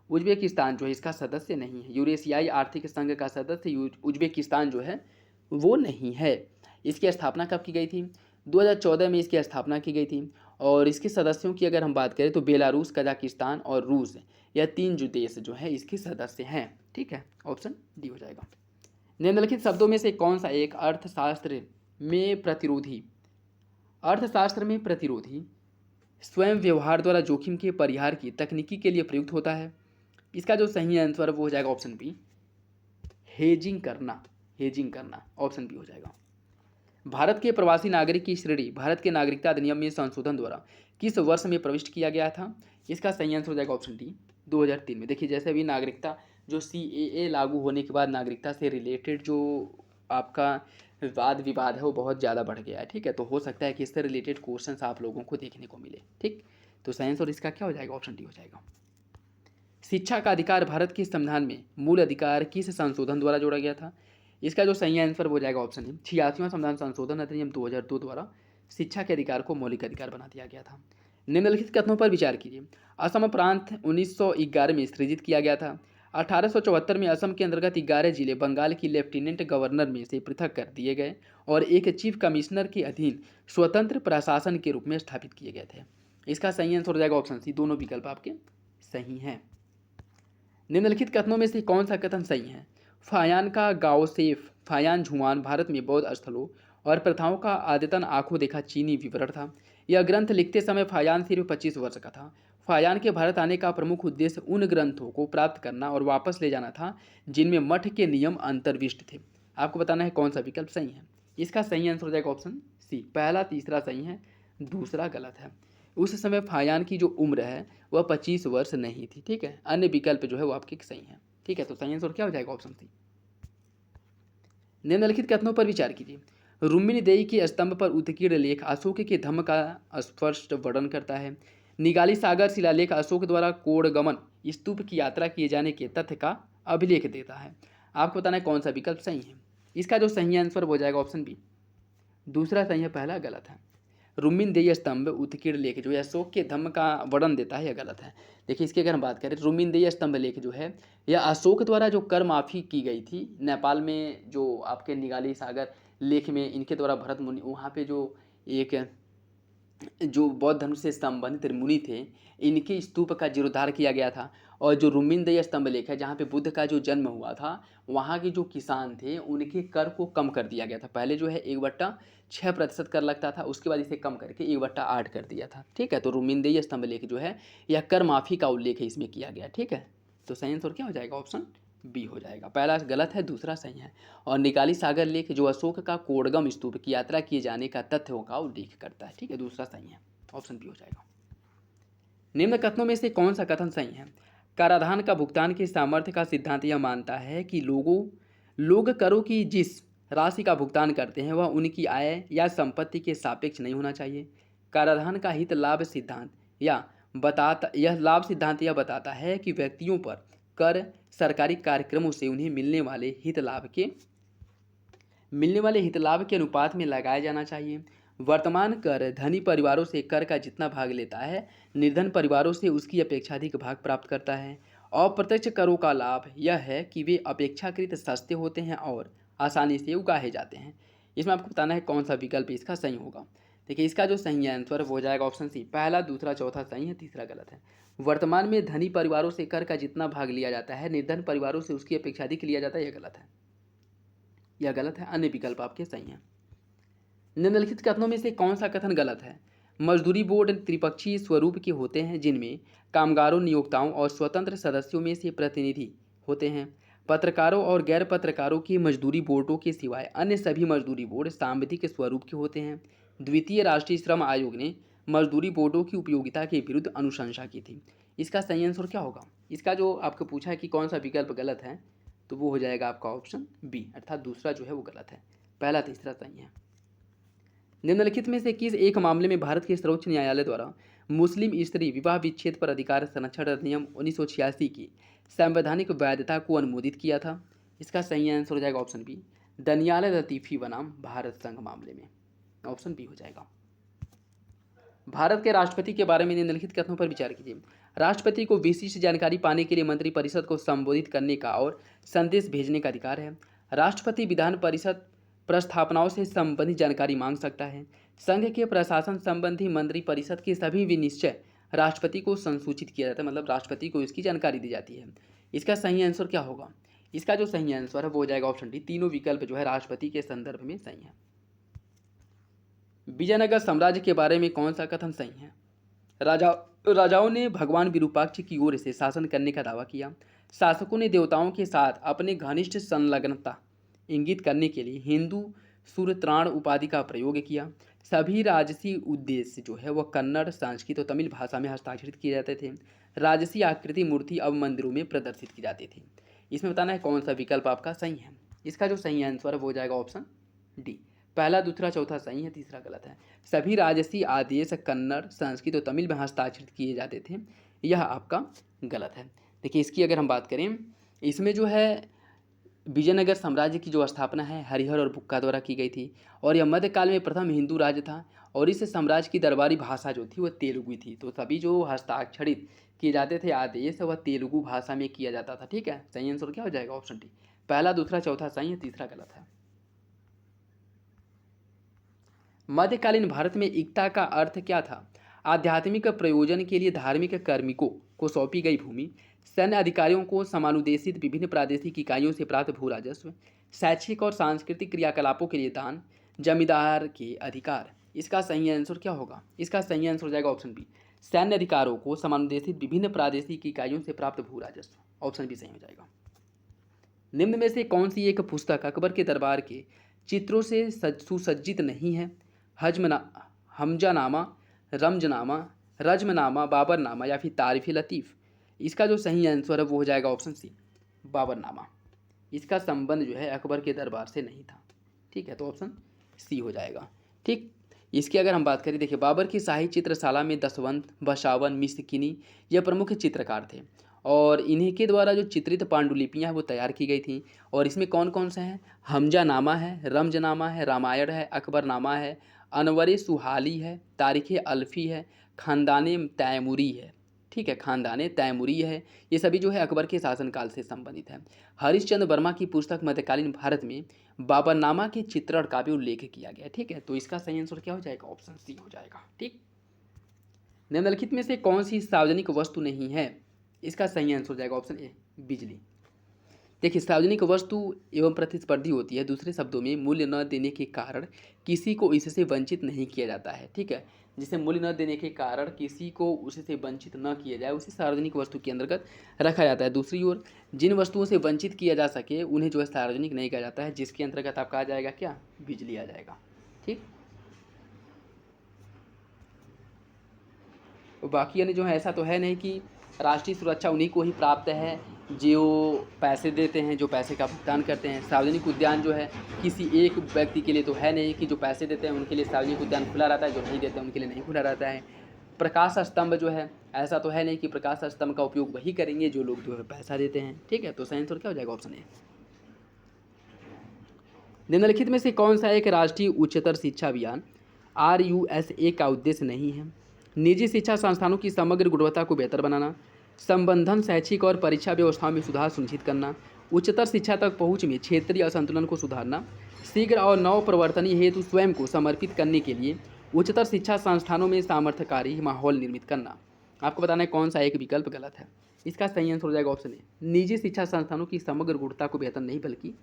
उज्बेकिस्तान जो है इसका सदस्य नहीं है। यूरेशियाई आर्थिक संघ का सदस्य उज्बेकिस्तान जो है वो नहीं है। इसकी स्थापना कब की गई थी, 2014 में इसकी स्थापना की गई थी। और इसके सदस्यों की अगर हम बात करें तो बेलारूस, कजाकिस्तान और रूस, यह 3 जो देश जो है इसके सदस्य हैं, ठीक है। ऑप्शन डी हो जाएगा। निम्नलिखित शब्दों में से कौन सा एक अर्थशास्त्र में प्रतिरोधी स्वयं व्यवहार द्वारा जोखिम के परिहार की तकनीकी के लिए प्रयुक्त होता है। इसका जो सही आंसर वो हो जाएगा ऑप्शन बी, हेजिंग करना। ऑप्शन बी हो जाएगा। भारत के प्रवासी नागरिक की श्रेणी भारत के नागरिकता अधिनियम में संशोधन द्वारा किस वर्ष में प्रविष्ट किया गया था? इसका सही आंसर हो जाएगा ऑप्शन डी 2003 में। देखिए जैसे अभी नागरिकता जो CAA लागू होने के बाद नागरिकता से रिलेटेड जो आपका वाद विवाद है वो बहुत ज़्यादा बढ़ गया है, ठीक है। तो हो सकता है कि इससे रिलेटेड क्वेश्चंस आप लोगों को देखने को मिले, ठीक। तो सही आंसर इसका क्या हो जाएगा? ऑप्शन डी हो जाएगा। शिक्षा का अधिकार भारत के संविधान में मूल अधिकार किस संशोधन द्वारा जोड़ा गया था? इसका जो सही आंसर हो जाएगा ऑप्शन डी 86वां संविधान संशोधन अधिनियम 2002 द्वारा शिक्षा के अधिकार को मौलिक अधिकार बना दिया गया था। निम्नलिखित कथनों पर विचार कीजिए। असम प्रांत 1911 में सृजित किया गया था। 1874 में असम के अंतर्गत 11 जिले बंगाल की लेफ्टिनेंट गवर्नर में से पृथक कर दिए गए और एक चीफ कमिश्नर के अधीन स्वतंत्र प्रशासन के रूप में स्थापित किए गए थे। इसका सही आंसर हो जाएगा ऑप्शन सी। दोनों विकल्प आपके सही हैं। निम्नलिखित कथनों में से कौन सा कथन सही है? फायान का गाओ सेफ फायान झुआन भारत में बौद्ध स्थलों और प्रथाओं का आदतन आंखों देखा चीनी विवरण था। यह ग्रंथ लिखते समय फायान सिर्फ 25 वर्ष का था। फायान के भारत आने का प्रमुख उद्देश्य उन ग्रंथों को प्राप्त करना और वापस ले जाना था जिनमें मठ के नियम अंतर्विष्ट थे। आपको बताना है कौन सा विकल्प सही है। इसका सही आंसर हो जाएगा ऑप्शन सी। पहला तीसरा सही है, दूसरा गलत है। उस समय फायान की जो उम्र है वह 25 वर्ष नहीं थी, ठीक है। अन्य विकल्प जो है वो आपके सही है, ठीक है। तो सही आंसर क्या हो जाएगा? Option C. निम्नलिखित कथनों पर विचार कीजिए। रुक्मिणीदेवी के स्तंभ पर उत्कीर्ण लेख अशोक के धम्म का स्पष्ट वर्णन करता है। निगाली सागर शिलालेख अशोक द्वारा कोड़गमन स्तूप की यात्रा किए जाने के तथ्य का अभिलेख देता है। आपको बताना है कौन सा विकल्प सही है। इसका जो सही आंसर हो जाएगा ऑप्शन बी। दूसरा सही है, पहला गलत है। रुक्मिणीदेवी स्तंभ उत्कीर्ण लेख जो है अशोक के धम्म का वर्णन देता है, यह गलत है। देखिए इसकी अगर हम बात करें रुक्मिणीदेवी स्तंभ लेख जो है यह अशोक द्वारा जो कर माफ़ी की गई थी नेपाल में, जो आपके निगाली सागर लेख में इनके द्वारा भरत मुनि वहाँ पे जो एक जो बौद्ध धर्म से संबंधित मुनि थे इनके स्तूप का जीर्णोद्धार किया गया था। और जो रुक्मिणीदेवी स्तंभ लेख है जहाँ पे बुद्ध का जो जन्म हुआ था वहाँ के जो किसान थे उनके कर को कम कर दिया गया था। पहले जो है 1/6% कर लगता था, उसके बाद इसे कम करके 1/8 कर दिया था, ठीक है। तो रुक्मिणीदेवी स्तंभ लेख जो है यह कर माफ़ी का उल्लेख इसमें किया गया, ठीक है। तो सही आंसर क्या हो जाएगा? ऑप्शन बी हो जाएगा। पहला गलत है, दूसरा सही है। और निकाली सागर लेख जो अशोक का कोड़गम स्तूप की यात्रा किए जाने का तथ्यों का उल्लेख करता है, ठीक है। दूसरा सही है, ऑप्शन बी हो जाएगा। निम्न कथनों में से कौन सा कथन सही है? कराधान का भुगतान के सामर्थ्य का सिद्धांत यह मानता है कि लोग करों की जिस राशि का भुगतान करते हैं वह उनकी आय या संपत्ति के सापेक्ष नहीं होना चाहिए। कराधान का हित लाभ सिद्धांत यह लाभ सिद्धांत यह बताता है कि व्यक्तियों पर कर सरकारी कार्यक्रमों से उन्हें मिलने वाले हित लाभ के अनुपात में लगाया जाना चाहिए। वर्तमान कर धनी परिवारों से कर का जितना भाग लेता है निर्धन परिवारों से उसकी अपेक्षाधिक भाग प्राप्त करता है। अप्रत्यक्ष करों का लाभ यह है कि वे अपेक्षाकृत सस्ते होते हैं और आसानी से उगाए जाते हैं। इसमें आपको बताना है कौन सा विकल्प इसका सही होगा। देखिए इसका जो सही आंसर हो जाएगा ऑप्शन सी। पहला दूसरा चौथा सही है, तीसरा गलत है। वर्तमान में धनी परिवारों से कर का जितना भाग लिया जाता है निर्धन परिवारों से उसकी अपेक्षाधिक लिया जाता है, यह गलत है, यह गलत है। अन्य विकल्प आपके सही हैं। निम्नलिखित कथनों में से कौन सा कथन गलत है? मजदूरी बोर्ड त्रिपक्षीय स्वरूप के होते हैं जिनमें कामगारों नियोक्ताओं और स्वतंत्र सदस्यों में से प्रतिनिधि होते हैं। पत्रकारों और गैर पत्रकारों के मजदूरी बोर्डों के सिवाय अन्य सभी मजदूरी बोर्ड सांविधिक स्वरूप के होते हैं। द्वितीय राष्ट्रीय श्रम आयोग ने मजदूरी बोर्डों की उपयोगिता के विरुद्ध अनुशंसा की थी। इसका सही आंसर क्या होगा? इसका जो आपको पूछा है कि कौन सा विकल्प गलत है तो वो हो जाएगा आपका ऑप्शन बी, अर्थात दूसरा जो है वो गलत है। पहला तीसरा सही है। निम्नलिखित में से किस एक मामले में भारत के सर्वोच्च न्यायालय द्वारा मुस्लिम स्त्री विवाह विच्छेद पर अधिकार संरक्षण अधिनियम 1986 की संवैधानिक वैधता को अनुमोदित किया था? इसका सही आंसर हो जाएगा ऑप्शन बी, दनियाल लतीफ़ी बनाम भारत संघ मामले में, ऑप्शन बी हो जाएगा। भारत के राष्ट्रपति के बारे में निम्नलिखित कथनों पर विचार कीजिए। राष्ट्रपति को विशिष्ट जानकारी पाने के लिए मंत्रिपरिषद को संबोधित करने का और संदेश भेजने का अधिकार है। राष्ट्रपति विधान परिषद प्रस्थापनाओं से संबंधित जानकारी मांग सकता है। संघ के प्रशासन संबंधी मंत्रिपरिषद के सभी विनिश्चय राष्ट्रपति को संसूचित किया जाता है, मतलब राष्ट्रपति को इसकी जानकारी दी जाती है। इसका सही आंसर क्या होगा? इसका जो सही आंसर है वो हो जाएगा ऑप्शन डी, तीनों विकल्प जो है राष्ट्रपति के संदर्भ में सही है। विजयनगर साम्राज्य के बारे में कौन सा कथन सही है? राजाओं ने भगवान विरूपाक्ष की ओर से शासन करने का दावा किया। शासकों ने देवताओं के साथ अपने घनिष्ठ संलग्नता इंगित करने के लिए हिंदू सूर्यत्राण उपाधि का प्रयोग किया। सभी राजसी उद्देश्य जो है वह कन्नड़, संस्कृत और तमिल भाषा में हस्ताक्षरित किए जाते थे। राजसी आकृति मूर्ति अब मंदिरों में प्रदर्शित की जाती थी। इसमें बताना है कौन सा विकल्प आपका सही है। इसका जो सही आंसर है वो हो जाएगा ऑप्शन डी। पहला, दूसरा, चौथा सही है, तीसरा गलत है। सभी राजसी आदेश कन्नड़, संस्कृत और तमिल में हस्ताक्षरित किए जाते थे, यह आपका गलत है। देखिए इसकी अगर हम बात करें, इसमें जो है विजयनगर साम्राज्य की जो स्थापना है हरिहर और बुक्का द्वारा की गई थी, और यह मध्यकाल में प्रथम हिंदू राज्य था, और इस साम्राज्य की दरबारी भाषा जो थी वह तेलुगु थी। तो सभी जो हस्ताक्षरित किए जाते थे आदेश वह तेलुगु भाषा में किया जाता था। ठीक है, सही आंसर क्या हो जाएगा ऑप्शन डी। पहला, दूसरा, चौथा सही है, तीसरा गलत है। मध्यकालीन भारत में एकता का अर्थ क्या था? आध्यात्मिक प्रयोजन के लिए धार्मिक कार्मिकों को सौंपी गई भूमि, सैन्य अधिकारियों को समानुदेशित विभिन्न प्रादेशिक इकाइयों से प्राप्त भू राजस्व, शैक्षिक और सांस्कृतिक क्रियाकलापों के लिए दान, जमींदार के अधिकार। इसका सही आंसर क्या होगा? इसका सही आंसर हो जाएगा ऑप्शन बी, सैन्य अधिकारों को समानुदेशित विभिन्न प्रादेशिक इकाइयों से प्राप्त भू राजस्व। ऑप्शन बी सही हो जाएगा। निम्न में से कौन सी एक पुस्तक अकबर के दरबार के चित्रों से सुसज्जित नहीं है? हमजानामा, रमजनामा, रजमनामा, बाबरनामा या फिर तारीफ लतीफ़। इसका जो सही आंसर है वो हो जाएगा ऑप्शन सी, बाबरनामा। इसका संबंध जो है अकबर के दरबार से नहीं था। ठीक है, तो ऑप्शन सी हो जाएगा। ठीक, इसकी अगर हम बात करें, देखिए बाबर की शाही चित्रशाला में दसवंत, बशावन, मिस्किनी यह प्रमुख चित्रकार थे, और इन्हीं के द्वारा जो चित्रित पांडुलिपियाँ वो तैयार की गई थी। और इसमें कौन कौन से हैं? हमजानामा है, रमजनामा है, रामायण है, अकबरनामा है, अनवर सुहाली है, तारीख़ अल्फ़ी है, ख़ानदान तैमूरी है। ठीक है, ख़ानदान तैमूरी है। ये सभी जो है अकबर के शासनकाल से संबंधित है। हरीशचंद्र वर्मा की पुस्तक मध्यकालीन भारत में बाबरनामा के चित्रण का भी उल्लेख किया गया। ठीक है, तो इसका सही आंसर क्या हो जाएगा? ऑप्शन सी हो जाएगा। ठीक, निम्नलिखित में से कौन सी सार्वजनिक वस्तु नहीं है? इसका सही आंसर हो जाएगा ऑप्शन ए, बिजली। देखिए सार्वजनिक वस्तु एवं प्रतिस्पर्धी होती है, दूसरे शब्दों में मूल्य न देने के कारण किसी को इससे वंचित नहीं किया जाता है। ठीक है, जिसे मूल्य न देने के कारण किसी को उससे वंचित न किया जाए उसे सार्वजनिक वस्तु के अंतर्गत रखा जाता है। दूसरी ओर जिन वस्तुओं से वंचित किया जा सके उन्हें जो है सार्वजनिक नहीं कहा जाता है, जिसके अंतर्गत आपका आ जाएगा क्या? बिजली आ जाएगा। ठीक, बाकी यानी जो है ऐसा तो है नहीं कि राष्ट्रीय सुरक्षा उन्हीं को ही प्राप्त है जो पैसे देते हैं, जो पैसे का भुगतान करते हैं। सार्वजनिक उद्यान जो है किसी एक व्यक्ति के लिए तो है नहीं कि जो पैसे देते हैं उनके लिए सार्वजनिक उद्यान खुला रहता है, जो नहीं देते हैं उनके लिए नहीं खुला रहता है। प्रकाश स्तंभ जो है ऐसा तो है नहीं कि प्रकाश स्तंभ का उपयोग वही करेंगे जो लोग जो है पैसा देते हैं। ठीक है, तो सही आंसर क्या हो जाएगा? Option A. निम्नलिखित में से कौन सा एक राष्ट्रीय उच्चतर शिक्षा अभियान RUSA का उद्देश्य नहीं है? निजी शिक्षा संस्थानों की समग्र गुणवत्ता को बेहतर बनाना, संबंधन, शैक्षिक और परीक्षा व्यवस्थाओं में सुधार सुनिश्चित करना, उच्चतर शिक्षा तक पहुंच में क्षेत्रीय असंतुलन को सुधारना, शीघ्र और नव प्रवर्तनीय हेतु स्वयं को समर्पित करने के लिए उच्चतर शिक्षा संस्थानों में सामर्थ्यकारी माहौल निर्मित करना। आपको बताना है कौन सा एक विकल्प गलत है। इसका सही आंसर हो जाएगा ऑप्शन ए, निजी शिक्षा संस्थानों की समग्र गुणवत्ता को बेहतर नहीं बल्कि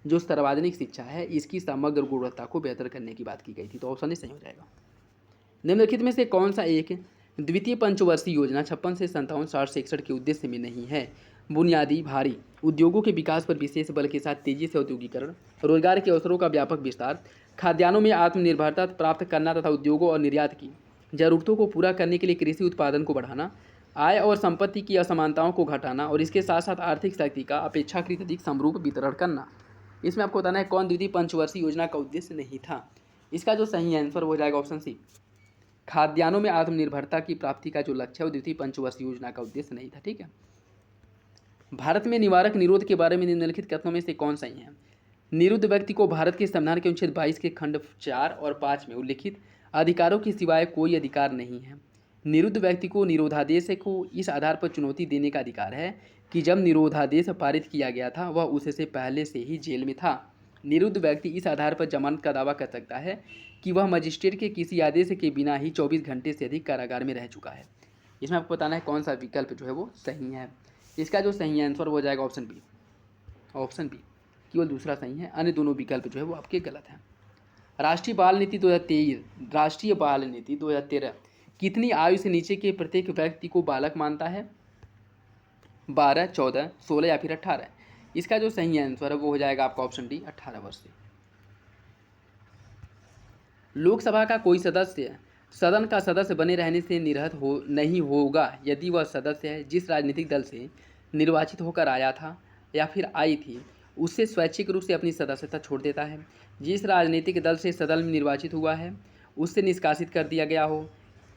जो सार्वजनिक शिक्षा है इसकी समग्र गुणवत्ता को बेहतर करने की बात की गई थी। तो ऑप्शन ए सही हो जाएगा। निम्नलिखित में से कौन सा एक द्वितीय पंचवर्षीय योजना 56 से 57, 60 से 61 के उद्देश्य में नहीं है? बुनियादी भारी उद्योगों के विकास पर विशेष बल के साथ तेजी से औद्योगिकरण, रोजगार के अवसरों का व्यापक विस्तार, खाद्यान्नों में आत्मनिर्भरता प्राप्त करना तथा उद्योगों और निर्यात की जरूरतों को पूरा करने के लिए कृषि उत्पादन को बढ़ाना, आय और संपत्ति की असमानताओं को घटाना और इसके साथ साथ आर्थिक शक्ति का अपेक्षाकृत अधिक समरूप वितरण करना। इसमें आपको बताना है कौन द्वितीय पंचवर्षीय योजना का उद्देश्य नहीं था। इसका जो सही आंसर हो जाएगा ऑप्शन सी, खाद्यान्नों में आत्मनिर्भरता की प्राप्ति का जो लक्ष्य है वो द्वितीय पंचवर्षीय योजना का उद्देश्य नहीं था। ठीक है, भारत में निवारक निरोध के बारे में निम्नलिखित कथनों में से कौन सही है? निरुद्ध व्यक्ति को भारत के संविधान के अनुच्छेद 22 के खंड 4 और 5 में उल्लिखित अधिकारों के सिवाय कोई अधिकार नहीं है। निरुद्ध व्यक्ति को निरोधादेश को इस आधार पर चुनौती देने का अधिकार है कि जब निरोधादेश पारित किया गया था वह उससे पहले से ही जेल में था। निरुद्ध व्यक्ति इस आधार पर जमानत का दावा कर सकता है कि वह मजिस्ट्रेट के किसी आदेश के बिना ही 24 घंटे से अधिक कारागार में रह चुका है। इसमें आपको बताना है कौन सा विकल्प जो है वो सही है। इसका जो सही आंसर हो जाएगा ऑप्शन बी। ऑप्शन बी केवल दूसरा सही है, अन्य दोनों विकल्प जो है वो आपके गलत हैं। राष्ट्रीय बाल नीति 2013 कितनी आयु से नीचे के प्रत्येक व्यक्ति को बालक मानता है? 12, 14, 16 या फिर 18। इसका जो सही आंसर है वो हो जाएगा आपका ऑप्शन डी, 18 वर्ष से। लोकसभा का कोई सदस्य सदन का सदस्य बने रहने से निरस्त नहीं होगा यदि वह सदस्य है जिस राजनीतिक दल से निर्वाचित होकर आया था या फिर आई थी उससे स्वैच्छिक रूप से अपनी सदस्यता छोड़ देता है, जिस राजनीतिक दल से सदन में निर्वाचित हुआ है उससे निष्कासित कर दिया गया हो,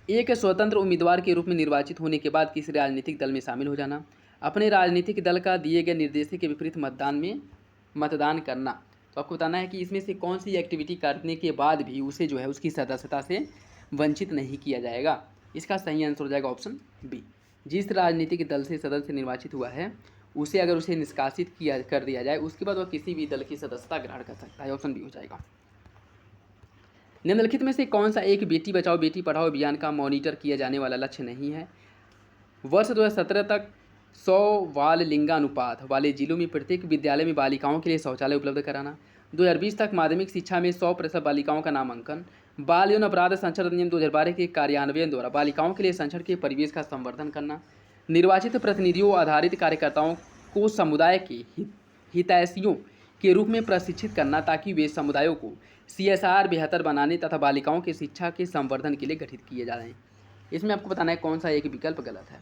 एक स्वतंत्र उम्मीदवार के रूप में निर्वाचित होने के बाद किसी राजनीतिक दल में शामिल हो जाना, अपने राजनीतिक दल का दिए गए निर्देश के विपरीत मतदान करना। तो आपको बताना है कि इसमें से कौन सी एक्टिविटी करने के बाद भी उसे जो है उसकी सदस्यता से वंचित नहीं किया जाएगा। इसका सही आंसर हो जाएगा ऑप्शन बी। जिस राजनीतिक दल से सदन से निर्वाचित हुआ है उसे अगर उसे निष्कासित कर दिया जाए उसके बाद वह किसी भी दल की सदस्यता ग्रहण कर सकता है। ऑप्शन बी हो जाएगा। निम्नलिखित में से कौन सा एक बेटी बचाओ बेटी पढ़ाओ अभियान का मॉनिटर किया जाने वाला लक्ष्य नहीं है? वर्ष 2017 तक 100 बाल लिंगानुपात वाले जिलों में प्रत्येक विद्यालय में बालिकाओं के लिए शौचालय उपलब्ध कराना, 2020 तक माध्यमिक शिक्षा में 100% बालिकाओं का नामांकन, बाल यौन अपराध संरक्षण अधिनियम 2012 के कार्यान्वयन द्वारा बालिकाओं के लिए संरक्षण के परिवेश का संवर्धन करना, निर्वाचित प्रतिनिधियों आधारित कार्यकर्ताओं को समुदाय के हितैषियों के रूप में प्रशिक्षित करना ताकि वे समुदायों को CSR बेहतर बनाने तथा बालिकाओं के शिक्षा के संवर्धन के लिए गठित किए जा रहे हैं। इसमें आपको बताना है कौन सा एक विकल्प गलत है।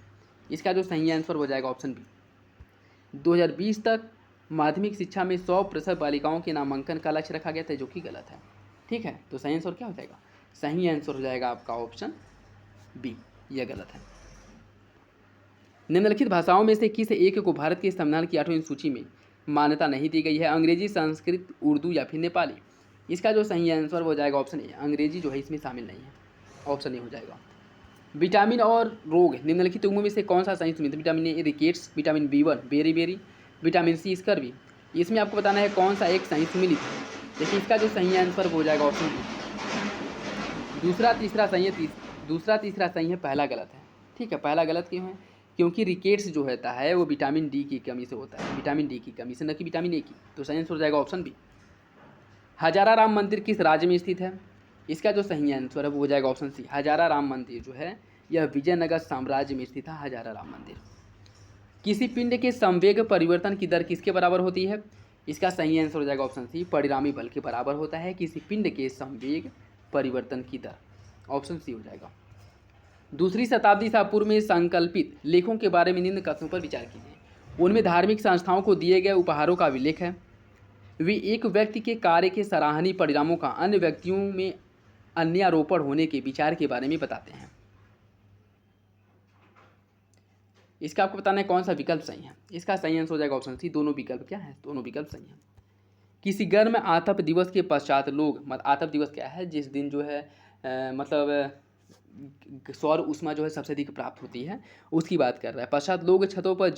इसका जो सही आंसर हो जाएगा ऑप्शन बी। 2020 तक माध्यमिक शिक्षा में 100% बालिकाओं के नामांकन का लक्ष्य रखा गया था जो कि गलत है। ठीक है, तो सही आंसर क्या हो जाएगा? सही आंसर हो जाएगा आपका ऑप्शन बी, यह गलत है। निम्नलिखित भाषाओं में से किस एक को भारत के संविधान की 8वीं सूची में मान्यता नहीं दी गई है? अंग्रेजी, संस्कृत, उर्दू या फिर नेपाली? इसका जो सही आंसर हो जाएगा ऑप्शन ए। अंग्रेजी जो है इसमें शामिल नहीं है। ऑप्शन ए हो जाएगा। विटामिन और रोग निम्नलिखित उम्र में से कौन सा सही सुनित? Vitamin A rickets, vitamin B1 बेरी, विटामिन सी स्कर्वी। इसमें आपको बताना है कौन सा एक सही सुमिलित है। देखिए इसका जो सही आंसर हो जाएगा ऑप्शन बी। दूसरा तीसरा सही है, पहला गलत है। ठीक है, पहला गलत क्यों है? क्योंकि रिकेट्स जो होता है वो विटामिन डी की कमी से होता है, विटामिन डी की कमी से, न कि विटामिन ए की। तो सही आंसर हो जाएगा ऑप्शन बी। हजारा राम मंदिर किस राज्य में स्थित है? इसका जो सही आंसर है वो हो जाएगा ऑप्शन सी। हजारा राम मंदिर जो है यह विजयनगर साम्राज्य में स्थित है। हजारा राम मंदिर। किसी पिंड के संवेग परिवर्तन की दर किसके बराबर होती है? इसका सही आंसर हो जाएगा ऑप्शन सी। परिणामी बल के बराबर होता है किसी पिंड के संवेग परिवर्तन की दर। ऑप्शन सी हो जाएगा। दूसरी शताब्दी ईसा पूर्व में संकल्पित लेखों के बारे में निम्न कथनों पर विचार कीजिए। उनमें धार्मिक संस्थाओं को दिए गए उपहारों का उल्लेख है, वे एक व्यक्ति के कार्य के सराहनीय परिणामों का अन्य व्यक्तियों में अन्यारोपण होने के विचार के बारे में बताते हैं। इसका आपको बताना है कौन सा विकल्प सही है। इसका सही आंसर हो जाएगा ऑप्शन सी। दोनों विकल्प क्या है? दोनों विकल्प सही हैं। किसी गर्म आतप दिवस के पश्चात लोग, आतप दिवस क्या है? जिस दिन जो है सौर ऊष्मा जो है सबसे अधिक प्राप्त होती है उसकी बात कर रहा है। पश्चात लोग छतों पर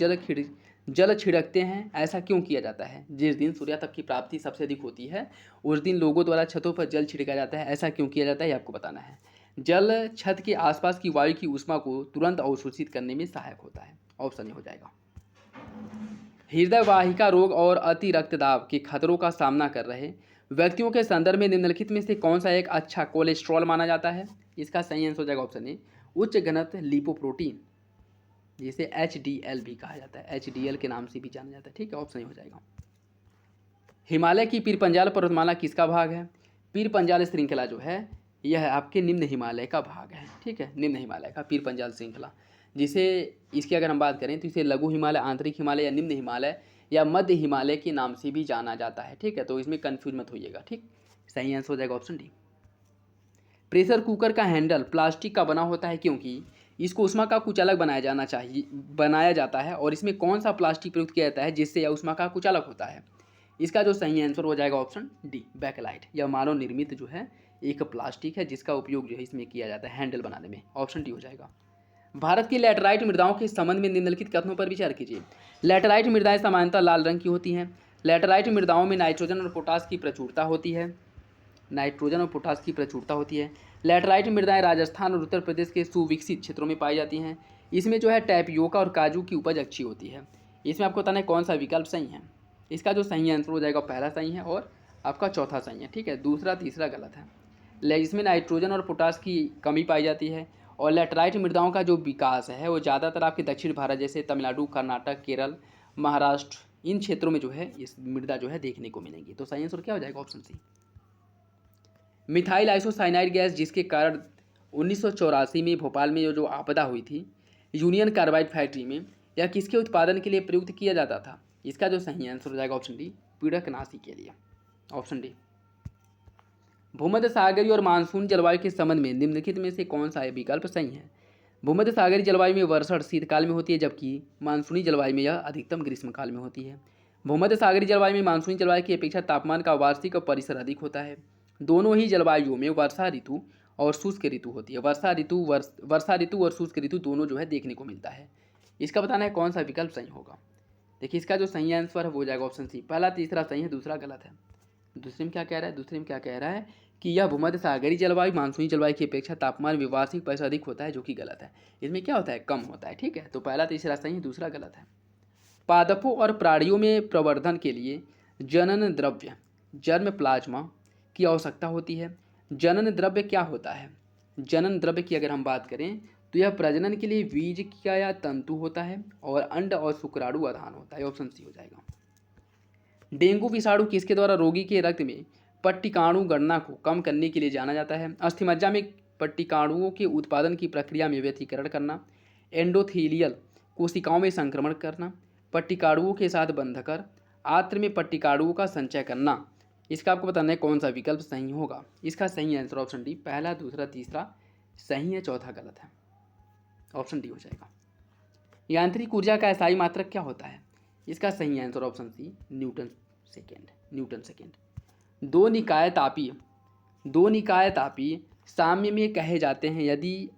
जल छिड़कते हैं। ऐसा क्यों किया जाता है? जिस दिन सूर्यातप की प्राप्ति सबसे अधिक होती है उस दिन लोगों द्वारा छतों पर जल छिड़का जाता है। ऐसा क्यों किया जाता है ये आपको बताना है। जल छत के आसपास की वायु की ऊष्मा को तुरंत अवशोषित करने में सहायक होता है। ऑप्शन ए हो जाएगा। हृदय वाहिका रोग और अति रक्तदाब के खतरों का सामना कर रहे व्यक्तियों के संदर्भ में निम्नलिखित में से कौन सा एक अच्छा कोलेस्ट्रॉल माना जाता है? इसका सही आंसर हो जाएगा ऑप्शन ए। उच्च घनत्व लिपोप्रोटीन, जिसे HDL भी कहा जाता है, HDL के नाम से भी जाना जाता है। ठीक है, ऑप्शन ए हो जाएगा। हिमालय की पीर पंजाल पर्वतमाला किसका भाग है? पीर पंजाल श्रृंखला जो है यह आपके निम्न हिमालय का भाग है। ठीक है, निम्न हिमालय का पीर पंजाल श्रृंखला, जिसे इसकी अगर हम बात करें तो इसे लघु हिमालय, आंतरिक हिमालय या निम्न हिमालय या मध्य हिमालय के नाम से भी जाना जाता है। ठीक है, तो इसमें कन्फ्यूज मत होइएगा। ठीक, सही आंसर हो जाएगा ऑप्शन डी। प्रेशर कुकर का हैंडल प्लास्टिक का बना होता है क्योंकि इसको ऊष्मा का कुचालक बनाया जाता है, और इसमें कौन सा प्लास्टिक प्रयुक्त किया जाता है जिससे यह ऊष्मा का कुचालक होता है? इसका जो सही आंसर हो जाएगा ऑप्शन डी, बैकलाइट। यह मानव निर्मित जो है एक प्लास्टिक है जिसका उपयोग जो है इसमें किया जाता है हैंडल बनाने में। ऑप्शन डी हो जाएगा। भारत की लैटेराइट मृदाओं के संबंध में निम्नलिखित कथनों पर विचार कीजिए। लैटेराइट मृदाएं सामान्यतः लाल रंग की होती हैं। लैटेराइट मृदाओं में नाइट्रोजन और पोटास की प्रचुरता होती है। लैटेराइट मृदाएं राजस्थान और उत्तर प्रदेश के सुविकसित क्षेत्रों में पाई जाती हैं। इसमें जो है टैपियोका और काजू की उपज अच्छी होती है। इसमें आपको बताना है कौन सा विकल्प सही है। इसका जो सही आंसर हो जाएगा पहला सही है और आपका चौथा सही है। ठीक है, दूसरा तीसरा गलत है। इसमें नाइट्रोजन और पोटास की कमी पाई जाती है, और लैटेराइट मृदाओं का जो विकास है वो ज़्यादातर आपके दक्षिण भारत जैसे तमिलनाडु, कर्नाटक, केरल, महाराष्ट्र, इन क्षेत्रों में जो है इस मृदा जो है देखने को मिलेंगी। तो सही आंसर क्या हो जाएगा? Option C. Methyl isocyanide gas जिसके कारण 1984 में भोपाल में जो आपदा हुई थी यूनियन कार्बाइड फैक्ट्री में, यह किसके उत्पादन के लिए प्रयुक्त किया जाता था? इसका जो सही आंसर हो जाएगा ऑप्शन डी, पीड़कनाशी के लिए, ऑप्शन डी। भूमध्य सागरीय और मानसून जलवायु के संबंध में निम्नलिखित में से कौन सा विकल्प सही है? भूमध्य सागरीय जलवायु में वर्षा शीतकाल में होती है, जबकि मानसूनी जलवायु में यह अधिकतम ग्रीष्मकाल में होती है। भूमध्य सागरीय जलवायु में मानसूनी जलवायु की अपेक्षा तापमान का वार्षिक परिसर अधिक होता है। दोनों ही जलवायुओं में वर्षा ऋतु और शुष्क ऋतु होती है। वर्षा ऋतु और शुष्क ऋतु दोनों जो है देखने को मिलता है। इसका बताना है कौन सा विकल्प सही होगा। देखिए इसका जो सही आंसर है वो हो जाएगा ऑप्शन सी, पहला तीसरा सही है, दूसरा गलत है। दूसरे में क्या कह रहा है कि यह भूमध्य सागरीय जलवायु मानसूनी जलवायु की अपेक्षा तापमान वार्षिक परिसर अधिक होता है, जो कि गलत है। इसमें क्या होता है, कम होता है। ठीक है, तो पहला तीसरा सही है, दूसरा गलत है। पादपों और प्राणियों में प्रवर्धन के लिए जनन द्रव्य जर्म प्लाज्मा की आवश्यकता होती है। जनन द्रव्य क्या होता है? जनन द्रव्य की अगर हम बात करें तो यह प्रजनन के लिए बीज का या तंतु होता है और अंड और शुक्राणु आधान होता है, ऑप्शन सी हो जाएगा। डेंगू विषाणु किसके द्वारा रोगी के रक्त में पट्टिकाणु गणना को कम करने के लिए जाना जाता है? अस्थिमज्जा में पट्टिकाणुओं के उत्पादन की प्रक्रिया में व्यतिकरण करना, एंडोथीलियल कोशिकाओं में संक्रमण करना, पट्टिकाणुओं के साथ बंधकर, आंत्र में पट्टिकाणुओं का संचय करना। इसका आपको बताना है कौन सा विकल्प सही होगा। इसका सही आंसर ऑप्शन डी, पहला दूसरा तीसरा सही है, चौथा गलत है, ऑप्शन डी हो जाएगा। यांत्रिक ऊर्जा का अस्थायी मात्रक क्या होता है? इसका सही answer option C, Newton second. दो निकाय तापीय साम्य में कहे जाते हैं यदि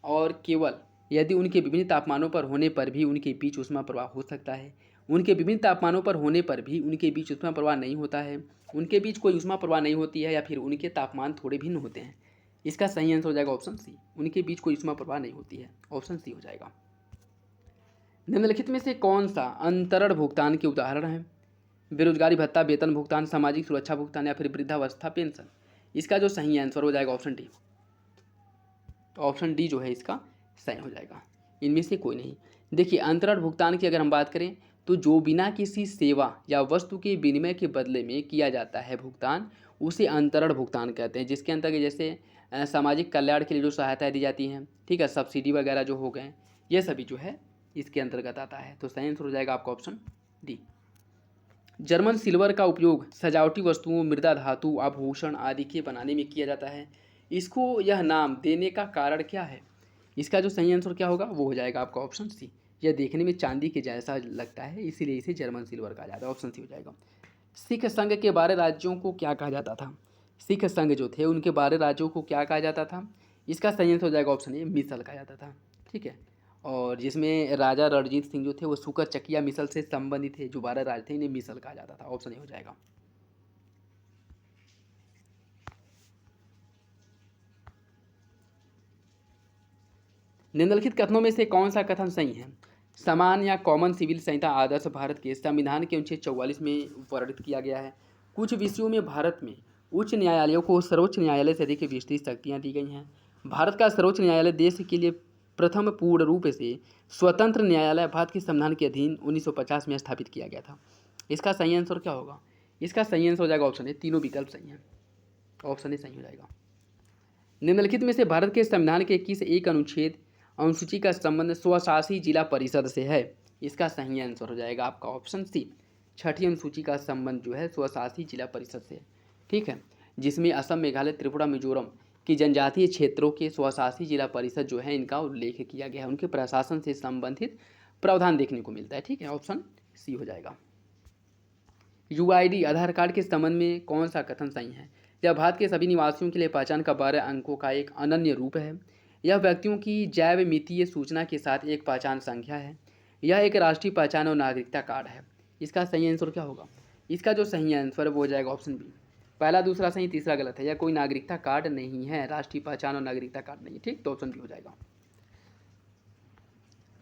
और केवल यदि उनके विभिन्न तापमानों पर होने पर भी उनके बीच ऊष्मा प्रवाह हो सकता है। उनके विभिन्न तापमानों पर होने पर भी उनके बीच ऊष्मा प्रवाह नहीं होता है, उनके बीच कोई ऊष्मा प्रवाह नहीं होती है, या फिर उनके तापमान थोड़े भिन्न होते हैं। इसका सही आंसर हो जाएगा ऑप्शन सी, उनके बीच कोई ऊष्मा प्रवाह नहीं होती है, ऑप्शन सी हो जाएगा। निम्नलिखित में से कौन सा अंतरण भुगतान के उदाहरण है? बेरोजगारी भत्ता, वेतन भुगतान, सामाजिक सुरक्षा भुगतान या फिर वृद्धावस्था पेंशन। इसका जो सही आंसर हो जाएगा ऑप्शन डी, ऑप्शन डी जो है इसका सही हो जाएगा, इनमें से कोई नहीं। देखिए अंतरण भुगतान की अगर हम बात करें तो जो बिना किसी सेवा या वस्तु के विनिमय के बदले में किया जाता है भुगतान, उसे अंतरण भुगतान कहते हैं। जिसके अंतर्गत जैसे सामाजिक कल्याण के लिए जो सहायताएं दी जाती हैं, ठीक है, सब्सिडी वगैरह जो हो गए, ये सभी जो है इसके अंतर्गत आता है। तो सही आंसर हो जाएगा आपका ऑप्शन डी। जर्मन सिल्वर का उपयोग सजावटी वस्तुओं, मृदा धातु, आभूषण आदि के बनाने में किया जाता है। इसको यह नाम देने का कारण क्या है? इसका जो सही आंसर क्या होगा वो हो जाएगा आपका ऑप्शन सी, यह देखने में चांदी के जैसा लगता है इसीलिए इसे जर्मन सिल्वर कहा जाता है, ऑप्शन सी हो जाएगा। सिख संघ के 12 राज्यों को क्या कहा जाता था? सिख संघ जो थे उनके 12 राज्यों को क्या कहा जाता था? इसका सही आंसर हो जाएगा ऑप्शन ए, मिसल कहा जाता था। ठीक है, और जिसमें राजा रणजीत सिंह जो थे वो सुकर चकिया मिसल से संबंधित थे। जो 12 राज्य थे इन्हें मिसल कहा जाता था, ऑप्शन ए हो जाएगा। निम्नलिखित कथनों में से कौन सा कथन सही है? समान या कॉमन सिविल संहिता आदर्श भारत के संविधान के अनुच्छेद 44 में वर्णित किया गया है। कुछ विषयों में भारत में उच्च न्यायालयों को सर्वोच्च न्यायालय से अधिक विस्तृत शक्तियाँ दी गई हैं। भारत का सर्वोच्च न्यायालय देश के लिए प्रथम पूर्ण रूप से स्वतंत्र न्यायालय भारत के संविधान के अधीन 1950 में स्थापित किया गया था। इसका सही आंसर क्या होगा? इसका सही आंसर हो जाएगा ऑप्शन ए, तीनों विकल्प सही हैं, ऑप्शन ए सही हो जाएगा। निम्नलिखित में से भारत के संविधान के किस एक अनुसूची का संबंध स्वशासी जिला परिषद से है? इसका सही आंसर हो जाएगा आपका ऑप्शन सी, छठी अनुसूची का संबंध जो है स्वशासी जिला परिषद से। ठीक है, जिसमें असम, मेघालय, त्रिपुरा, मिजोरम की जनजातीय क्षेत्रों के स्वशासी जिला परिषद जो है इनका उल्लेख किया गया है, उनके प्रशासन से संबंधित प्रावधान देखने को मिलता है। ठीक है, ऑप्शन सी हो जाएगा। यूआईडी आधार कार्ड के संबंध में कौन सा कथन सही है? यह भारत के सभी निवासियों के लिए पहचान का 12 अंकों का एक अनन्य रूप है। यह व्यक्तियों की जैव मितीय सूचना के साथ एक पहचान संख्या है। यह एक राष्ट्रीय पहचान और नागरिकता कार्ड है। इसका सही आंसर क्या होगा? इसका जो सही आंसर वो हो जाएगा ऑप्शन बी, पहला दूसरा सही तीसरा गलत है। यह कोई नागरिकता कार्ड नहीं है, राष्ट्रीय पहचान और नागरिकता कार्ड नहीं है। ठीक, तो ऑप्शन बी हो जाएगा।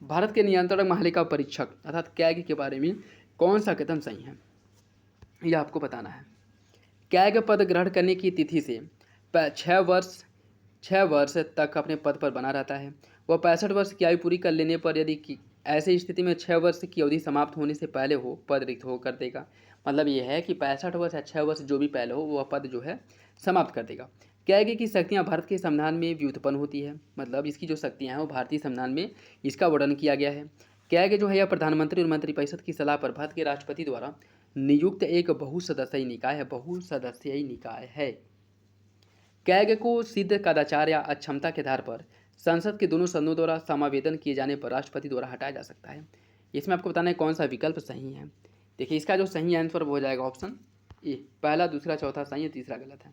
भारत के नियंत्रण महालेखा परीक्षक अर्थात कैग के बारे में कौन सा कथन सही है, यह आपको बताना है। कैग पद ग्रहण करने की तिथि से 6 वर्ष तक अपने पद पर बना रहता है। वह 65 वर्ष की आयु पूरी कर लेने पर यदि ऐसी स्थिति में 6 वर्ष की अवधि समाप्त होने से पहले हो पद रिक्त हो कर देगा। मतलब ये है कि 65 वर्ष या 6 वर्ष जो भी पहले हो वह पद जो है समाप्त कर देगा। कैग की शक्तियाँ भारत के संविधान में व्युत्पन्न होती है, मतलब इसकी जो शक्तियाँ हैं वो भारतीय संविधान में इसका वर्णन किया गया है। कैग जो है यह प्रधानमंत्री और मंत्रिपरिषद की सलाह पर भारत के राष्ट्रपति द्वारा नियुक्त एक बहुसदस्यीय निकाय है, बहुसदस्यीय निकाय है। कैग को सिद्ध कदाचार या अक्षमता के आधार पर संसद के दोनों सदनों द्वारा समावेदन किए जाने पर राष्ट्रपति द्वारा हटाया जा सकता है। इसमें आपको बताना है कौन सा विकल्प सही है। देखिए इसका जो सही आंसर वो हो जाएगा ऑप्शन ए, पहला दूसरा चौथा सही है, तीसरा गलत है।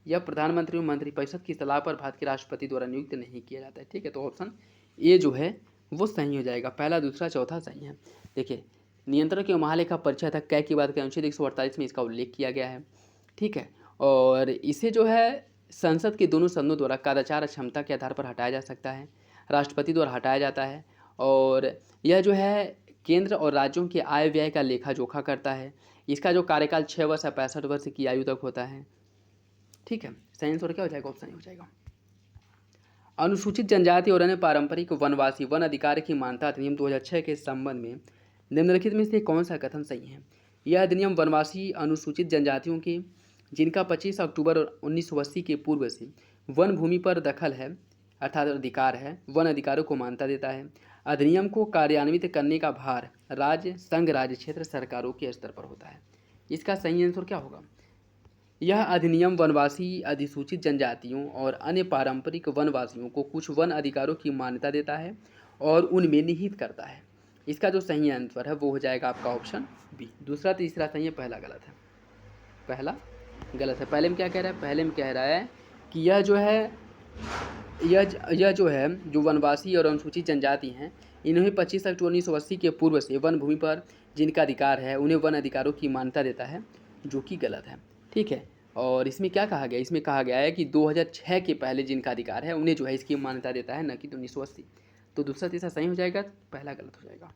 यह प्रधानमंत्री और मंत्रिपरिषद की सलाह पर भारत के राष्ट्रपति द्वारा नियुक्त नहीं किया जाता है। ठीक है, तो ऑप्शन ए जो है वो सही हो जाएगा, पहला दूसरा चौथा सही है। देखिए नियंत्रण के महालेखा परीक्षा तक कैग की बात करें अनुच्छेद 148 में इसका उल्लेख किया गया है। ठीक है, और इसे जो है संसद के दोनों सदनों द्वारा कदाचार क्षमता के आधार पर हटाया जा सकता है, राष्ट्रपति द्वारा हटाया जाता है। और यह जो है केंद्र और राज्यों के आय व्यय का लेखा जोखा करता है। इसका जो कार्यकाल 6 वर्ष या 65 वर्ष की आयु तक होता है। ठीक है, सही आंसर क्या हो जाएगा, ऑप्शन हो जाएगा। अनुसूचित जनजाति और अन्य पारंपरिक वनवासी वन अधिकार की मान्यता अधिनियम 2006 के संबंध में निम्नलिखित में से कौन सा कथन सही है। यह अधिनियम वनवासी अनुसूचित जनजातियों के जिनका 25 अक्टूबर 1980 के पूर्व से वन भूमि पर दखल है अर्थात अधिकार है, वन अधिकारों को मान्यता देता है। अधिनियम को कार्यान्वित करने का भार राज्य, संघ राज्य क्षेत्र सरकारों के स्तर पर होता है। इसका सही आंसर क्या होगा। यह अधिनियम वनवासी अधिसूचित जनजातियों और अन्य पारंपरिक वनवासियों को कुछ वन अधिकारों की मान्यता देता है और उनमें निहित करता है। इसका जो सही आंसर है वो हो जाएगा आपका ऑप्शन बी। दूसरा तीसरा सही है, पहला गलत है। पहला गलत है। पहले में क्या कह रहा है, पहले में कह रहा है कि यह जो है जो वनवासी और अनुसूचित जनजाति हैं इन्हें 25 अक्टूबर 1980 के पूर्व से वन भूमि पर जिनका अधिकार है उन्हें वन अधिकारों की मान्यता देता है, जो कि गलत है। ठीक है, और इसमें क्या कहा गया, इसमें कहा गया है कि 2006 के पहले जिनका अधिकार है उन्हें जो है इसकी मान्यता देता है, न कि 1980। तो दूसरा तीसरा सही हो जाएगा, पहला गलत हो जाएगा।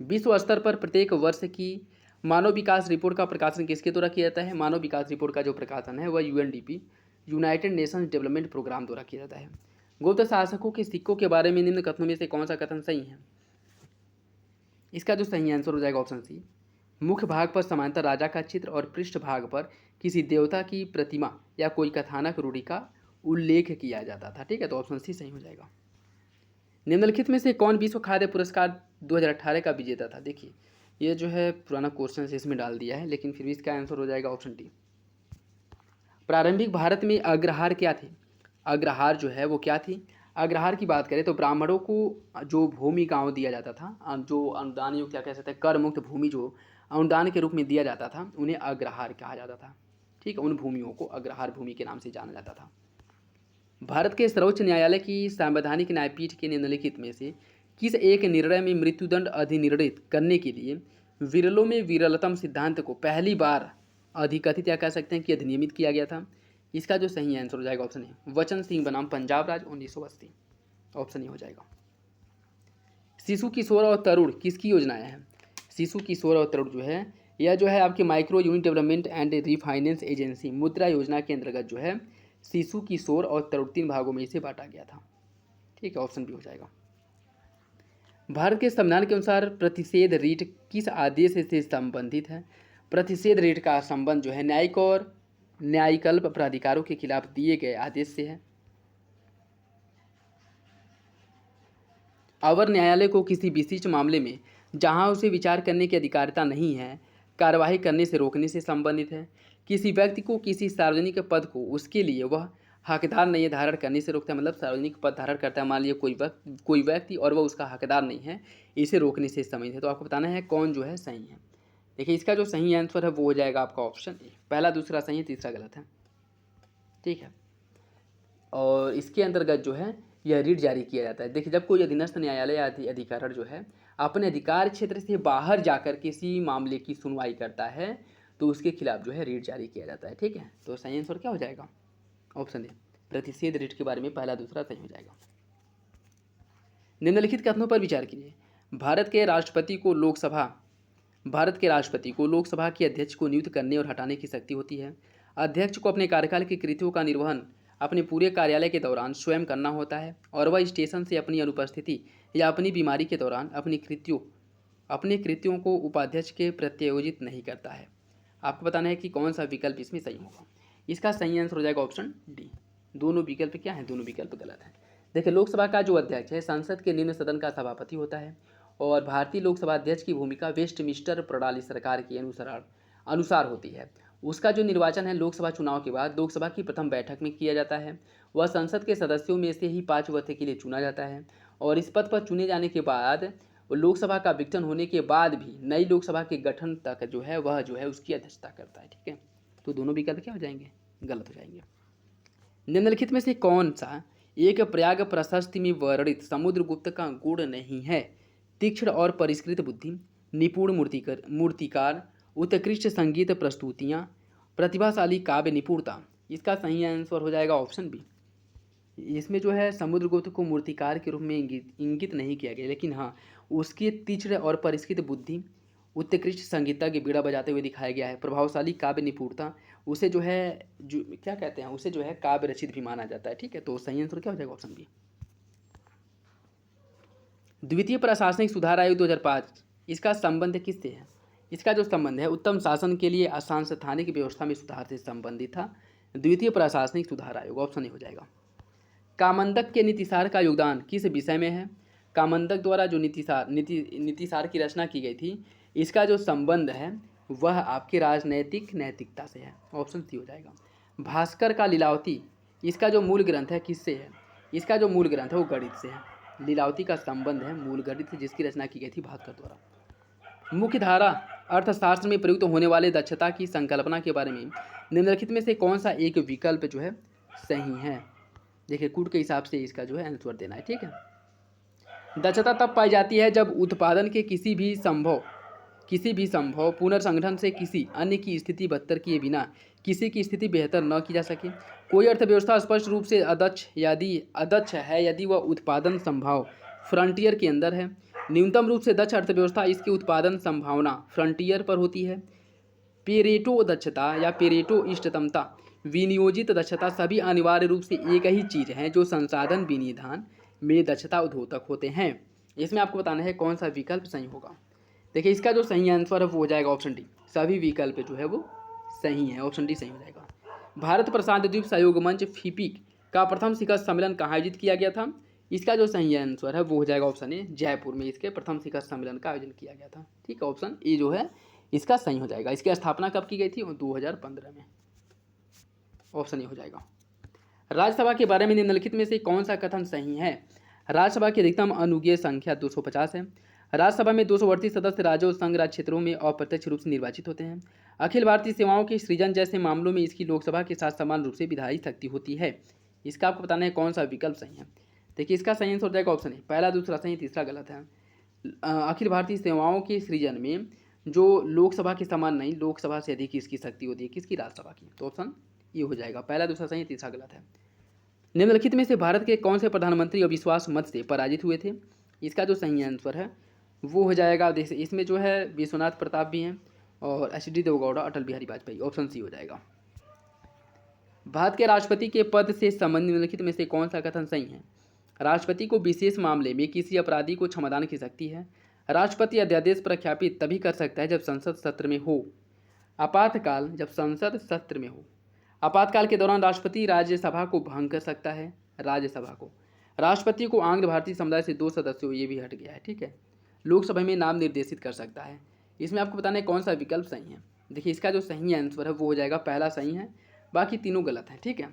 विश्व स्तर पर प्रत्येक वर्ष की मानव विकास रिपोर्ट का प्रकाशन किसके द्वारा किया जाता है। मानव विकास रिपोर्ट का जो प्रकाशन है वह UNDP United Nations Development Programme द्वारा किया जाता है। गुप्त शासकों के सिक्कों के बारे में निम्न कथनों में से कौन सा कथन सही है। इसका जो सही आंसर हो जाएगा ऑप्शन सी। मुख्य भाग पर समांतर राजा का चित्र और पृष्ठ भाग पर किसी देवता की प्रतिमा या कोई कथानक रूढ़ि का उल्लेख किया जाता था। ठीक है, तो ऑप्शन सी सही हो जाएगा। निम्नलिखित में से कौन विश्व खाद्य पुरस्कार 2018 का विजेता था। देखिए ये जो है पुराना क्वेश्चन इसमें डाल दिया है, लेकिन फिर भी इसका आंसर हो जाएगा ऑप्शन डी। प्रारंभिक भारत में अग्रहार क्या थे। अग्रहार जो है वो क्या थी। अग्रहार की बात करें तो ब्राह्मणों को जो भूमि गांव दिया जाता था, जो अनुदान युक्त क्या कह सकते हैं कर मुक्त भूमि जो अनुदान के रूप में दिया जाता था, उन्हें अग्रहार कहा जाता था। ठीक है, उन भूमियों को अग्रहार भूमि के नाम से जाना जाता था। भारत के सर्वोच्च न्यायालय की संवैधानिक न्यायपीठ के निम्नलिखित में से किस एक निर्णय में मृत्युदंड अधिनिर्णित करने के लिए विरलों में विरलतम सिद्धांत को पहली बार अधिकथित या कह सकते हैं कि अधिनियमित किया गया था। इसका जो सही आंसर हो जाएगा ऑप्शन ए, वचन सिंह बनाम पंजाब राज्य 1980। ऑप्शन ए हो जाएगा। शिशु किशोर और तरुण किसकी योजनाएं हैं। शिशु किशोर और तरुण जो है यह जो है आपकी micro unit development and refinance agency मुद्रा योजना के अंतर्गत जो है शिशु किशोर और तरुण 3 भागों में इसे बांटा गया था। ठीक है, ऑप्शन बी हो जाएगा। भारत के संविधान के अनुसार प्रतिषेध रीट किस आदेश से संबंधित है। प्रतिषेध रीट का संबंध जो है न्यायिक और न्यायिकल्प प्राधिकारों के खिलाफ दिए गए आदेश से है। अवर न्यायालय को किसी विशिष्ट मामले में जहां उसे विचार करने की अधिकारिता नहीं है कार्यवाही करने से रोकने से संबंधित है। किसी व्यक्ति को किसी सार्वजनिक पद को उसके लिए वह हकदार नहीं धारण करने से रोकता है, मतलब सार्वजनिक पद धारण करता है, मान लीजिए कोई व्यक्ति और वह उसका हकदार नहीं है, इसे रोकने से संबंधित है। तो आपको बताना है कौन जो है सही है। देखिए इसका जो सही आंसर है वो हो जाएगा आपका ऑप्शन ए, पहला दूसरा सही है, तीसरा गलत है। ठीक है, और इसके अंतर्गत जो है यह रीट जारी किया जाता है। देखिए जब कोई अधीनस्थ न्यायालय या अधिकारण जो है अपने अधिकार क्षेत्र से बाहर जाकर किसी मामले की सुनवाई करता है तो उसके खिलाफ जो है रीट जारी किया जाता है। ठीक है, तो सही आंसर क्या हो जाएगा, ऑप्शन ए, प्रतिषेध रीट के बारे में पहला दूसरा सही हो जाएगा। निम्नलिखित कथनों पर विचार कीजिए। भारत के राष्ट्रपति को लोकसभा के अध्यक्ष को नियुक्त करने और हटाने की शक्ति होती है। अध्यक्ष को अपने कार्यकाल की कृतियों का निर्वहन अपने पूरे कार्यालय के दौरान स्वयं करना होता है और वह स्टेशन से अपनी अनुपस्थिति या अपनी बीमारी के दौरान अपने कृत्यों को उपाध्यक्ष के प्रत्यायोजित नहीं करता है। आपको बताना है कि कौन सा विकल्प इसमें सही होगा। इसका सही आंसर हो जाएगा ऑप्शन डी। दोनों विकल्प क्या हैं? दोनों विकल्प गलत हैं। देखिए, लोकसभा का जो अध्यक्ष है संसद के निम्न सदन का सभापति होता है और भारतीय लोकसभा अध्यक्ष की भूमिका वेस्टमिंस्टर प्रणाली सरकार के अनुसार होती है। उसका जो निर्वाचन है लोकसभा चुनाव के बाद लोकसभा की प्रथम बैठक में किया जाता है। वह संसद के सदस्यों में से ही 5 वर्ष के लिए चुना जाता है और इस पद पर चुने जाने के बाद लोकसभा का विघटन होने के बाद भी नई लोकसभा के गठन तक जो है वह जो है उसकी अध्यक्षता करता है। ठीक है, तो दोनों विकल्प क्या हो जाएंगे? गलत हो जाएंगे। निम्नलिखित में से कौन सा एक प्रयाग प्रशस्ति में वर्णित समुद्रगुप्त का गुण नहीं है? तीक्ष्ण और परिष्कृत बुद्धि, निपुण मूर्तिकार, उत्कृष्ट संगीत प्रस्तुतियाँ, प्रतिभाशाली काव्य निपुणता। इसका सही आंसर हो जाएगा ऑप्शन बी। इसमें जो है समुद्रगुप्त को मूर्तिकार के रूप में इंगित नहीं किया गया, लेकिन हाँ उसकी तीक्ष्ण और परिष्कृत बुद्धि, उत्कृष्ट संगीतज्ञ बीड़ा बजाते हुए दिखाया गया है। प्रभावशाली काव्य निपुणता, उसे जो है जो क्या कहते हैं, उसे जो है काव्य रचित भी माना जाता है। ठीक है, तो सही आंसर क्या हो जाएगा? Option B. द्वितीय प्रशासनिक सुधार आयोग 2005, इसका संबंध किससे है? इसका जो संबंध है उत्तम शासन के लिए असंस्थानिक व्यवस्था में सुधार से संबंधित था। द्वितीय प्रशासनिक सुधार आयोग ऑप्शन ए हो जाएगा। कामंदक के नीतिसार का योगदान किस विषय में है? कामंदक द्वारा जो नीतिसार की रचना की गई थी, इसका जो संबंध है वह आपकी राजनैतिक नैतिकता से है। ऑप्शन सी हो जाएगा। भास्कर का लीलावती, इसका जो मूल ग्रंथ है किससे है? इसका जो मूल ग्रंथ है वो गणित से है। लीलावती का संबंध है मूल गणित से, जिसकी रचना की गई थी भास्कर द्वारा। मुख्य धारा अर्थशास्त्र में प्रयुक्त होने वाले दक्षता की संकल्पना के बारे में निम्नलिखित में से कौन सा एक विकल्प जो है सही है? देखिए, कूट के हिसाब से इसका जो है आंसर देना है। ठीक है, दक्षता तब पाई जाती है जब उत्पादन के किसी भी संभव पुनर्संगठन से किसी अन्य की स्थिति बदतर किए बिना किसी की स्थिति बेहतर न की जा सके। कोई अर्थव्यवस्था स्पष्ट रूप से अदक्ष है यदि वह उत्पादन संभाव फ्रंटियर के अंदर है। न्यूनतम रूप से दक्ष अर्थव्यवस्था इसकी उत्पादन संभावना फ्रंटियर पर होती है। पेरेटो दक्षता या पेरेटो इष्टतमता, विनियोजित दक्षता सभी अनिवार्य रूप से एक ही चीज़ है जो संसाधन विनिधान में दक्षता उद्घोतक होते हैं। इसमें आपको बताना है कौन सा विकल्प सही होगा। देखिए, इसका जो सही आंसर है वो हो जाएगा ऑप्शन डी। सभी विकल्प जो है वो सही है, ऑप्शन डी सही हो जाएगा। भारत प्रशांत द्वीप सहयोग मंच फिपिक का प्रथम शिखर सम्मेलन कहाँ आयोजित किया गया था? इसका जो सही आंसर है वो हो जाएगा ऑप्शन ए, जयपुर में इसके प्रथम शिखर सम्मेलन का आयोजन किया गया था। ठीक है, ऑप्शन ए जो है इसका सही हो जाएगा। इसकी स्थापना कब की गई थी? 2015 में। ऑप्शन ए हो जाएगा। राज्यसभा के बारे में निम्नलिखित में से कौन सा कथन सही है? राज्यसभा की अधिकतम अनुज्ञेय संख्या 250 है। राज्यसभा में 238 सदस्य राज्यों और संघ राज्य क्षेत्रों में अप्रत्यक्ष रूप से निर्वाचित होते हैं। अखिल भारतीय सेवाओं के सृजन जैसे मामलों में इसकी लोकसभा के साथ समान रूप से विधायी शक्ति होती है। इसका आपको बताना है कौन सा विकल्प सही है। देखिए, इसका सही आंसर हो जाएगा ऑप्शन ए। पहला दूसरा सही, तीसरा गलत है। अखिल भारतीय सेवाओं के सृजन में जो लोकसभा के समान नहीं, लोकसभा से अधिक इसकी शक्ति होती है। किसकी? राज्यसभा की। तो ऑप्शन ये हो जाएगा। पहला दूसरा सही, तीसरा गलत है। निम्नलिखित में से भारत के कौन से प्रधानमंत्री अविश्वास मत से पराजित हुए थे? इसका जो सही आंसर है वो हो जाएगा, इसमें जो है विश्वनाथ प्रताप भी हैं और HD. Deve Gowda, Atal Bihari Vajpayee. Option C हो जाएगा। भारत के राष्ट्रपति के पद से संबंधित निम्नलिखित में से कौन सा कथन सही है? राष्ट्रपति को विशेष मामले में किसी अपराधी को क्षमादान की शक्ति है। राष्ट्रपति अध्यादेश प्रख्यापित तभी कर सकता है जब संसद सत्र में हो। आपातकाल, जब संसद सत्र में हो। आपातकाल के दौरान राष्ट्रपति राज्यसभा को भंग कर सकता है। राज्यसभा को, राष्ट्रपति को आंग्ल भारतीय समुदाय से 2 सदस्यों, ये भी हट गया है। ठीक है, लोकसभा में नाम निर्देशित कर सकता है। इसमें आपको बताना है कौन सा विकल्प सही है। देखिए, इसका जो सही आंसर है वो हो जाएगा पहला सही है, बाकी तीनों गलत हैं। ठीक है,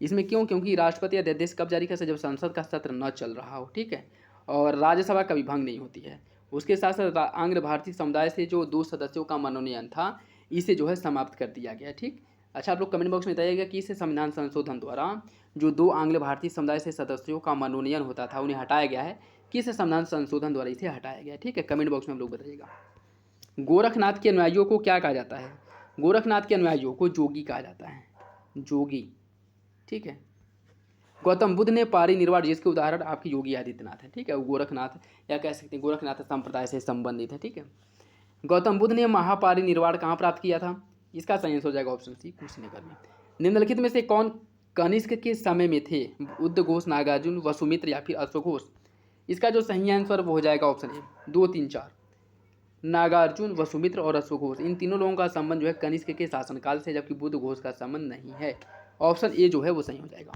इसमें क्यों? क्योंकि राष्ट्रपति अध्यादेश कब जारी कर सकता है? जब संसद का सत्र न चल रहा हो। ठीक है, और राज्यसभा कभी भंग नहीं होती है। उसके साथ साथ आंग्ल भारतीय समुदाय से जो 2 सदस्यों का मनोनयन था, इसे जो है समाप्त कर दिया गया। ठीक, अच्छा, आप लोग कमेंट बॉक्स में बताइएगा कि इस संविधान संशोधन द्वारा जो 2 आंग्ल भारतीय समुदाय से सदस्यों का मनोनयन होता था उन्हें हटाया गया है। किस संविधान संशोधन द्वारा इसे हटाया गया? ठीक है, कमेंट बॉक्स में हम लोग बताइएगा। गोरखनाथ के अनुयायियों को क्या कहा जाता है? गोरखनाथ के अनुयायियों को जोगी कहा जाता है, जोगी। ठीक है, गौतम बुद्ध ने पारिनिर्वाण, जिसके उदाहरण आपके योगी आदित्यनाथ है। ठीक है, वो गोरखनाथ या कह सकते हैं गोरखनाथ संप्रदाय से संबंधित है। ठीक है, गौतम बुद्ध ने महापारिनिर्वाण कहाँ प्राप्त किया था? इसका सही आंसर हो जाएगा ऑप्शन सी, कुशीनगर में। निम्नलिखित में से कौन कनिष्क के समय में थे? उद्घोष, नागार्जुन, वसुमित्र या फिर अश्वघोष? इसका जो सही आंसर वो हो जाएगा ऑप्शन ए, 2, 3, 4। नागार्जुन, वसुमित्र और अश्वघोष, इन तीनों लोगों का संबंध जो है कनिष्क के शासनकाल से, जबकि बुद्ध घोष का संबंध नहीं है। ऑप्शन ए जो है वो सही हो जाएगा।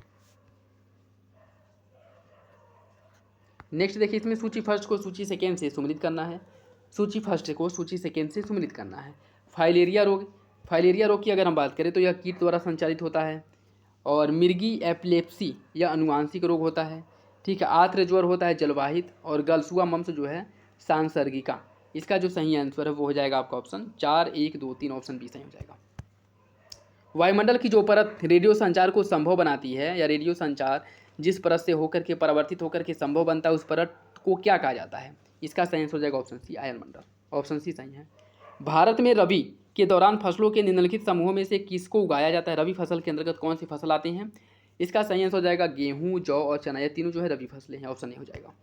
नेक्स्ट देखिए, इसमें सूची फर्स्ट को सूची सेकेंड से सम्मिलित करना है। सूची फर्स्ट को सूची सेकेंड से सम्मिलित करना है। फाइलेरिया रोग, फाइलेरिया रोग की अगर हम बात करें तो यह कीट द्वारा संचालित होता है। और मिर्गी एपिलेप्सी यह अनुवांशिक रोग होता है। ठीक है, आर्द्र ज्वर होता है जलवाहित। और गलसुआ मम्स जो है सांसर्गिका। इसका जो सही आंसर है वो हो जाएगा आपका ऑप्शन 4, 1, 2, 3, ऑप्शन बी सही हो जाएगा। वायुमंडल की जो परत रेडियो संचार को संभव बनाती है, या रेडियो संचार जिस परत से होकर के परावर्तित होकर के संभव बनता है, उस परत को क्या कहा जाता है? इसका सही आंसर हो जाएगा ऑप्शन सी, आयन मंडल। ऑप्शन सी सही है। भारत में रबी के दौरान फसलों के निम्नलिखित समूहों में से किसको उगाया जाता है? रबी फसल के अंतर्गत कौन सी फसल आती हैं? इसका सही आंसर हो जाएगा गेहूं, जौ और चना, ये तीनों जो है रबी फसलें हैं। ऑप्शन ए हो जाएगा।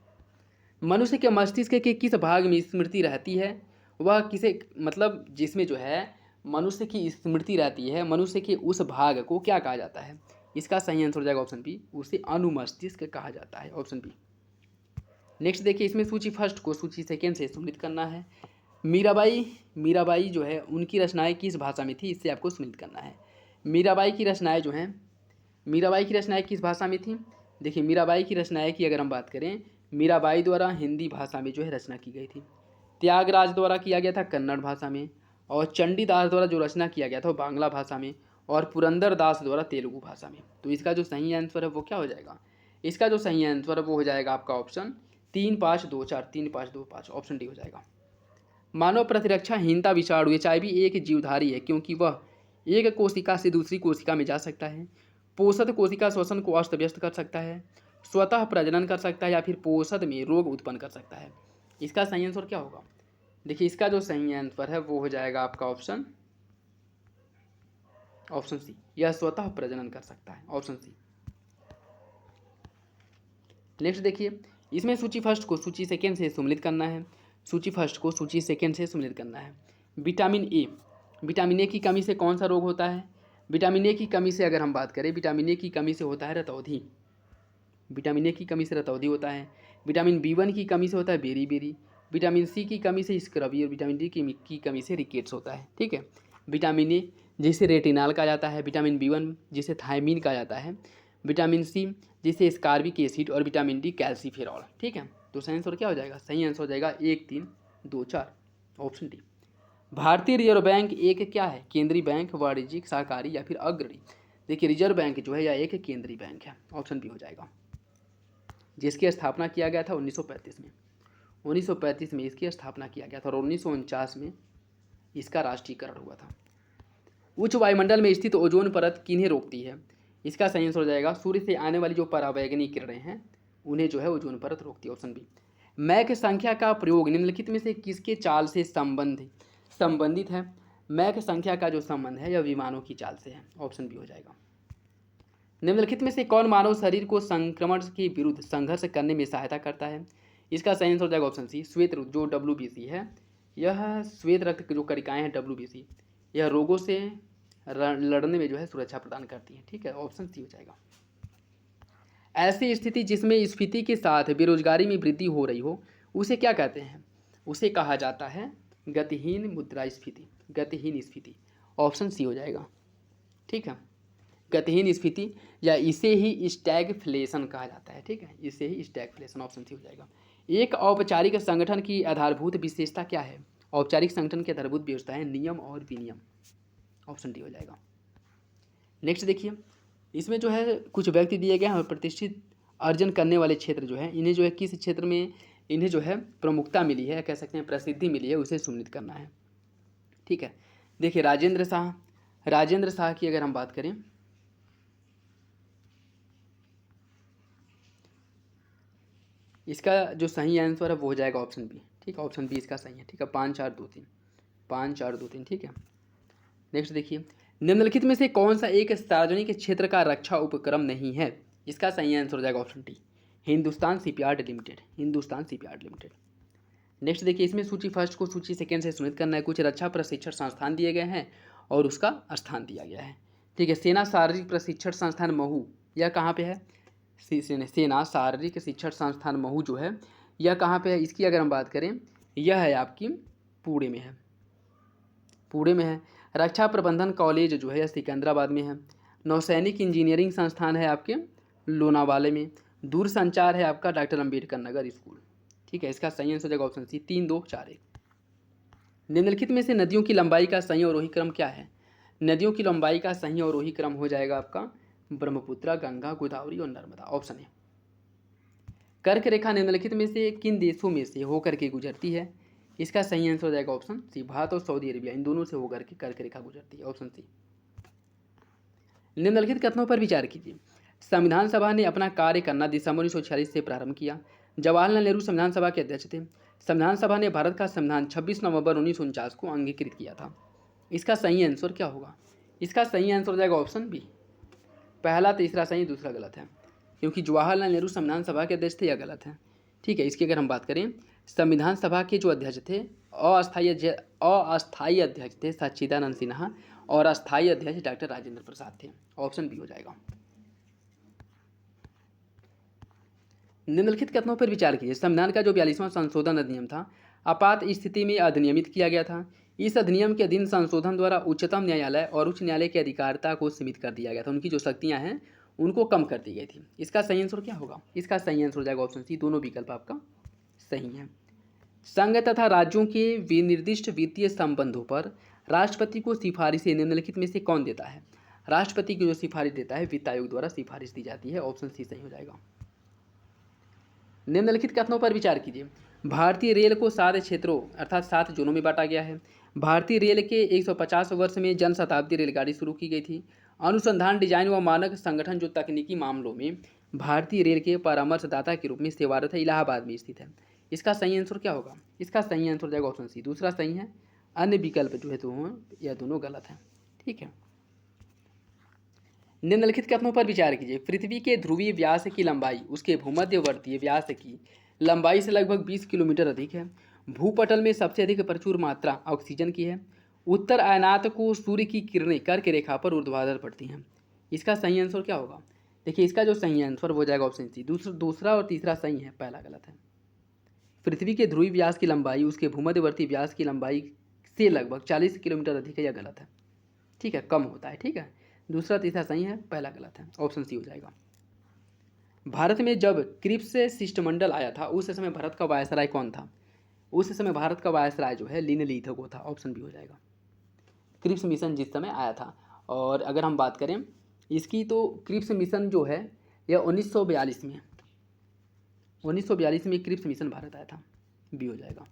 मनुष्य के मस्तिष्क के किस भाग में स्मृति रहती है? वह किसे, मतलब जिसमें जो है मनुष्य की स्मृति रहती है, मनुष्य के उस भाग को क्या कहा जाता है? इसका सही आंसर हो जाएगा ऑप्शन बी, उसे अनुमस्तिष्क कहा जाता है। Option B. नेक्स्ट देखिए, इसमें सूची फर्स्ट को सूची सेकेंड से सम्मिलित करना है। मीराबाई जो है उनकी रचनाएं किस भाषा में थी? इससे आपको सम्मिलित करना है। मीराबाई की रचनाएं किस भाषा में थी? देखिए, मीराबाई की रचनाएं की अगर हम बात करें, मीराबाई द्वारा हिंदी भाषा में जो है रचना की गई थी। त्यागराज द्वारा किया गया था कन्नड़ भाषा में। और चंडीदास द्वारा जो रचना किया गया था वो बांग्ला भाषा में। और पुरंदर दास द्वारा तेलुगु भाषा में। तो इसका जो सही आंसर है वो क्या हो जाएगा? इसका जो सही आंसर है वो हो जाएगा आपका ऑप्शन 3, 5, 2, 4, 3, 5, 2, 5, ऑप्शन डी हो जाएगा। मानव प्रतिरक्षाहीनता विषाणु HIV एक जीवधारी है क्योंकि वह एक कोशिका से दूसरी कोशिका में जा सकता है, पोषद कोशिका श्वसन को अस्त व्यस्त कर सकता है, स्वतः प्रजनन कर सकता है, या फिर पोषद में रोग उत्पन्न कर सकता है। इसका सही आंसर क्या होगा? देखिए, इसका जो सही आंसर है वो हो जाएगा आपका ऑप्शन सी, यह स्वतः प्रजनन कर सकता है। ऑप्शन सी। नेक्स्ट देखिए, इसमें सूची फर्स्ट को सूची सेकेंड से सम्मिलित करना है। सूची फर्स्ट को सूची सेकेंड से सम्मिलित करना है। विटामिन ए की कमी से कौन सा रोग होता है? विटामिन ए की कमी से अगर हम बात करें, विटामिन ए की कमी से होता है रतौंधी। विटामिन ए की कमी से रतौंधी होता है। विटामिन B1 की कमी से होता है बेरी। विटामिन सी की कमी से स्क्रबी। और विटामिन डी की कमी से रिकेट्स होता है। ठीक है, विटामिन ए जिसे रेटिनॉल कहा जाता है, विटामिन B1 जिसे थायमीन कहा जाता है, विटामिन सी जिसे स्कारबिक एसिड, और विटामिन डी कैल्सीफेरॉल। ठीक है, तो सही आंसर क्या हो जाएगा? सही आंसर हो जाएगा 1, 3, 2, 4, ऑप्शन डी। भारतीय रिजर्व बैंक एक क्या है? केंद्रीय बैंक, वाणिज्यिक, सहकारी, या फिर अग्रणी? देखिए, रिजर्व बैंक जो है यह एक केंद्रीय बैंक है। ऑप्शन बी हो जाएगा। जिसकी स्थापना किया गया था 1935 में। 1935 में इसकी स्थापना किया गया था और 1949 में इसका राष्ट्रीयकरण हुआ था। उच्च वायुमंडल में स्थित ओजोन परत किन्हें रोकती है? इसका सही आंसर हो जाएगा सूर्य से आने वाली जो पराबैंगनी किरणें हैं उन्हें जो है ओजोन परत रोकती है। Option B. मैक संख्या का प्रयोग निम्नलिखित में से किसके चाल से संबंधित है? मैक संख्या का जो संबंध है यह विमानों की चाल से है। ऑप्शन बी हो जाएगा। निम्नलिखित में से कौन मानव शरीर को संक्रमण के विरुद्ध संघर्ष करने में सहायता करता है? इसका सही आंसर हो जाएगा ऑप्शन सी, श्वेत रक्त जो WBC है। यह श्वेत रक्त की जो कणिकाएं हैं WBC, यह रोगों से लड़ने में जो है सुरक्षा प्रदान करती है। ठीक है, ऑप्शन सी हो जाएगा। ऐसी स्थिति जिसमें स्फीति के साथ बेरोजगारी में वृद्धि हो रही हो उसे क्या कहते हैं? उसे कहा जाता है गतिहीन मुद्रास्फीति, गतिहीन स्फीति। ऑप्शन सी हो जाएगा। ठीक है, गतिहीन स्फीति, या इसे ही स्टैगफ्लेशन कहा जाता है। ठीक है, इसे ही स्टैगफ्लेशन। ऑप्शन सी हो जाएगा। एक औपचारिक संगठन की आधारभूत विशेषता क्या है? औपचारिक संगठन की आधारभूत विशेषता है नियम और विनियम। ऑप्शन डी हो जाएगा। नेक्स्ट देखिए, इसमें जो है कुछ व्यक्ति दिए गए हैं प्रतिष्ठित अर्जन करने वाले क्षेत्र जो है इन्हें जो है किस क्षेत्र में इन्हें जो है प्रमुखता मिली है, कह सकते हैं प्रसिद्धि मिली है, उसे सम्मिलित करना है। ठीक है, देखिए राजेंद्र शाह की अगर हम बात करें, इसका जो सही आंसर है वो हो जाएगा ऑप्शन बी। ठीक है, ऑप्शन बी इसका सही है। ठीक है, 5, 4, 2, 3, 5, 4, 2, 3। ठीक है, नेक्स्ट देखिए, निम्नलिखित में से कौन सा एक सार्वजनिक क्षेत्र का रक्षा उपक्रम नहीं है? इसका सही आंसर हो जाएगा option D, Hindustan shipyard limited. Hindustan shipyard limited. Next देखिए, इसमें सूची फर्स्ट को सूची सेकेंड से सम्मिलित करना है। कुछ रक्षा प्रशिक्षण संस्थान दिए गए हैं और उसका स्थान दिया गया है। ठीक है, सेना शारीरिक प्रशिक्षण संस्थान महू, यह कहाँ पे है? सेना शारीरिक शिक्षण संस्थान महू जो है यह कहाँ पे है? इसकी अगर हम बात करें, यह है आपकी पुणे में है, पुणे में है। रक्षा प्रबंधन कॉलेज जो है सिकंदराबाद में है। नौसैनिक इंजीनियरिंग संस्थान है आपके लोनावाले में। दूरसंचार है आपका डॉक्टर अंबेडकर नगर स्कूल। ठीक है, इसका सही आंसर हो जाएगा ऑप्शन सी 3, 2, 4, 1। निम्नलिखित में से नदियों की लंबाई का सही अवरोही क्रम क्या है? नदियों की लंबाई का सही अवरोही क्रम हो जाएगा आपका ब्रह्मपुत्र, गंगा, गोदावरी और नर्मदा। ऑप्शन है। कर्क रेखा निम्नलिखित में से किन देशों में से होकर के गुजरती है? इसका सही आंसर हो जाएगा ऑप्शन सी भारत और सऊदी अरेबिया, इन दोनों से होकर के कर्क रेखा गुजरती है। Option C. निम्नलिखित कथनों पर विचार कीजिए। संविधान सभा ने अपना कार्य करना दिसंबर 1946 से प्रारंभ किया। जवाहरलाल नेहरू संविधान सभा के अध्यक्ष थे। संविधान सभा ने भारत का संविधान 26 नवंबर 1949 को अंगीकृत किया था। इसका सही आंसर क्या होगा? इसका सही आंसर हो जाएगा ऑप्शन बी। पहला तीसरा सही, दूसरा गलत है, क्योंकि जवाहरलाल नेहरू संविधान सभा के अध्यक्ष थे, यह गलत है। ठीक है, इसकी अगर हम बात करें, संविधान सभा के जो अध्यक्ष थे अस्थायी अध्यक्ष थे सच्चिदानंद सिन्हा और अस्थायी अध्यक्ष डॉक्टर राजेंद्र प्रसाद थे। ऑप्शन बी हो जाएगा। निम्नलिखित कथनों पर विचार कीजिए। संविधान का जो 42वां संशोधन अधिनियम था आपात स्थिति में अधिनियमित किया गया था। इस अधिनियम के अधीन संशोधन द्वारा उच्चतम न्यायालय और उच्च न्यायालय की अधिकारिता को सीमित कर दिया गया था। उनकी जो शक्तियां हैं उनको कम कर दी गई थी। इसका सही आंसर क्या होगा? इसका सही आंसर हो जाएगा ऑप्शन सी। दोनों विकल्प आपका सही है। संघ तथा राज्यों के विनिर्दिष्ट वित्तीय संबंधों पर राष्ट्रपति को सिफारिशें निम्नलिखित में से कौन देता है? राष्ट्रपति की जो सिफारिश देता है वित्त आयोग द्वारा सिफारिश दी जाती है। ऑप्शन सी सही हो जाएगा। निम्नलिखित कथनों पर विचार कीजिए। भारतीय रेल को 7 क्षेत्रों अर्थात 7 जोनों में बांटा गया है। भारतीय रेल के 150 वर्ष में जन शताब्दी रेलगाड़ी शुरू की गई थी। अनुसंधान, डिजाइन व मानक संगठन जो तकनीकी मामलों में भारतीय रेल के परामर्शदाता के रूप में सेवारत है, इलाहाबाद में स्थित है। इसका सही आंसर क्या होगा? इसका सही आंसर हो जाएगा ऑप्शन सी। दूसरा सही है, अन्य विकल्प जो है तो यह दोनों गलत है। ठीक है। निम्नलिखित कथनों पर विचार कीजिए। पृथ्वी के ध्रुवीय व्यास की लंबाई उसके भूमध्यवर्तीय व्यास की लंबाई से लगभग 20 किलोमीटर अधिक है। भूपटल में सबसे अधिक प्रचुर मात्रा ऑक्सीजन की है। उत्तर अयनात को सूर्य की किरणें कर्क रेखा पर ऊर्ध्वाधर पड़ती हैं। इसका सही आंसर क्या होगा? देखिए, इसका जो सही आंसर हो जाएगा ऑप्शन सी। दूसरा और तीसरा सही है, पहला गलत है। पृथ्वी के ध्रुवीय व्यास की लंबाई उसके भूमध्यवर्ती व्यास की लंबाई से लगभग 40 किलोमीटर अधिक है, यह गलत है। ठीक है, कम होता है। ठीक है, दूसरा तीसरा सही है, पहला गलत है। ऑप्शन सी हो जाएगा। भारत में जब क्रिप्स शिष्टमंडल आया था उस समय भारत का वायसराय कौन था? उस समय भारत का वायसराय जो है लिनलीथगो था। ऑप्शन बी हो जाएगा। क्रिप्स मिशन जिस समय आया था, और अगर हम बात करें इसकी तो क्रिप्स मिशन जो है यह 1942 में 1942 में क्रिप्स मिशन भारत आया था। बी हो जाएगा।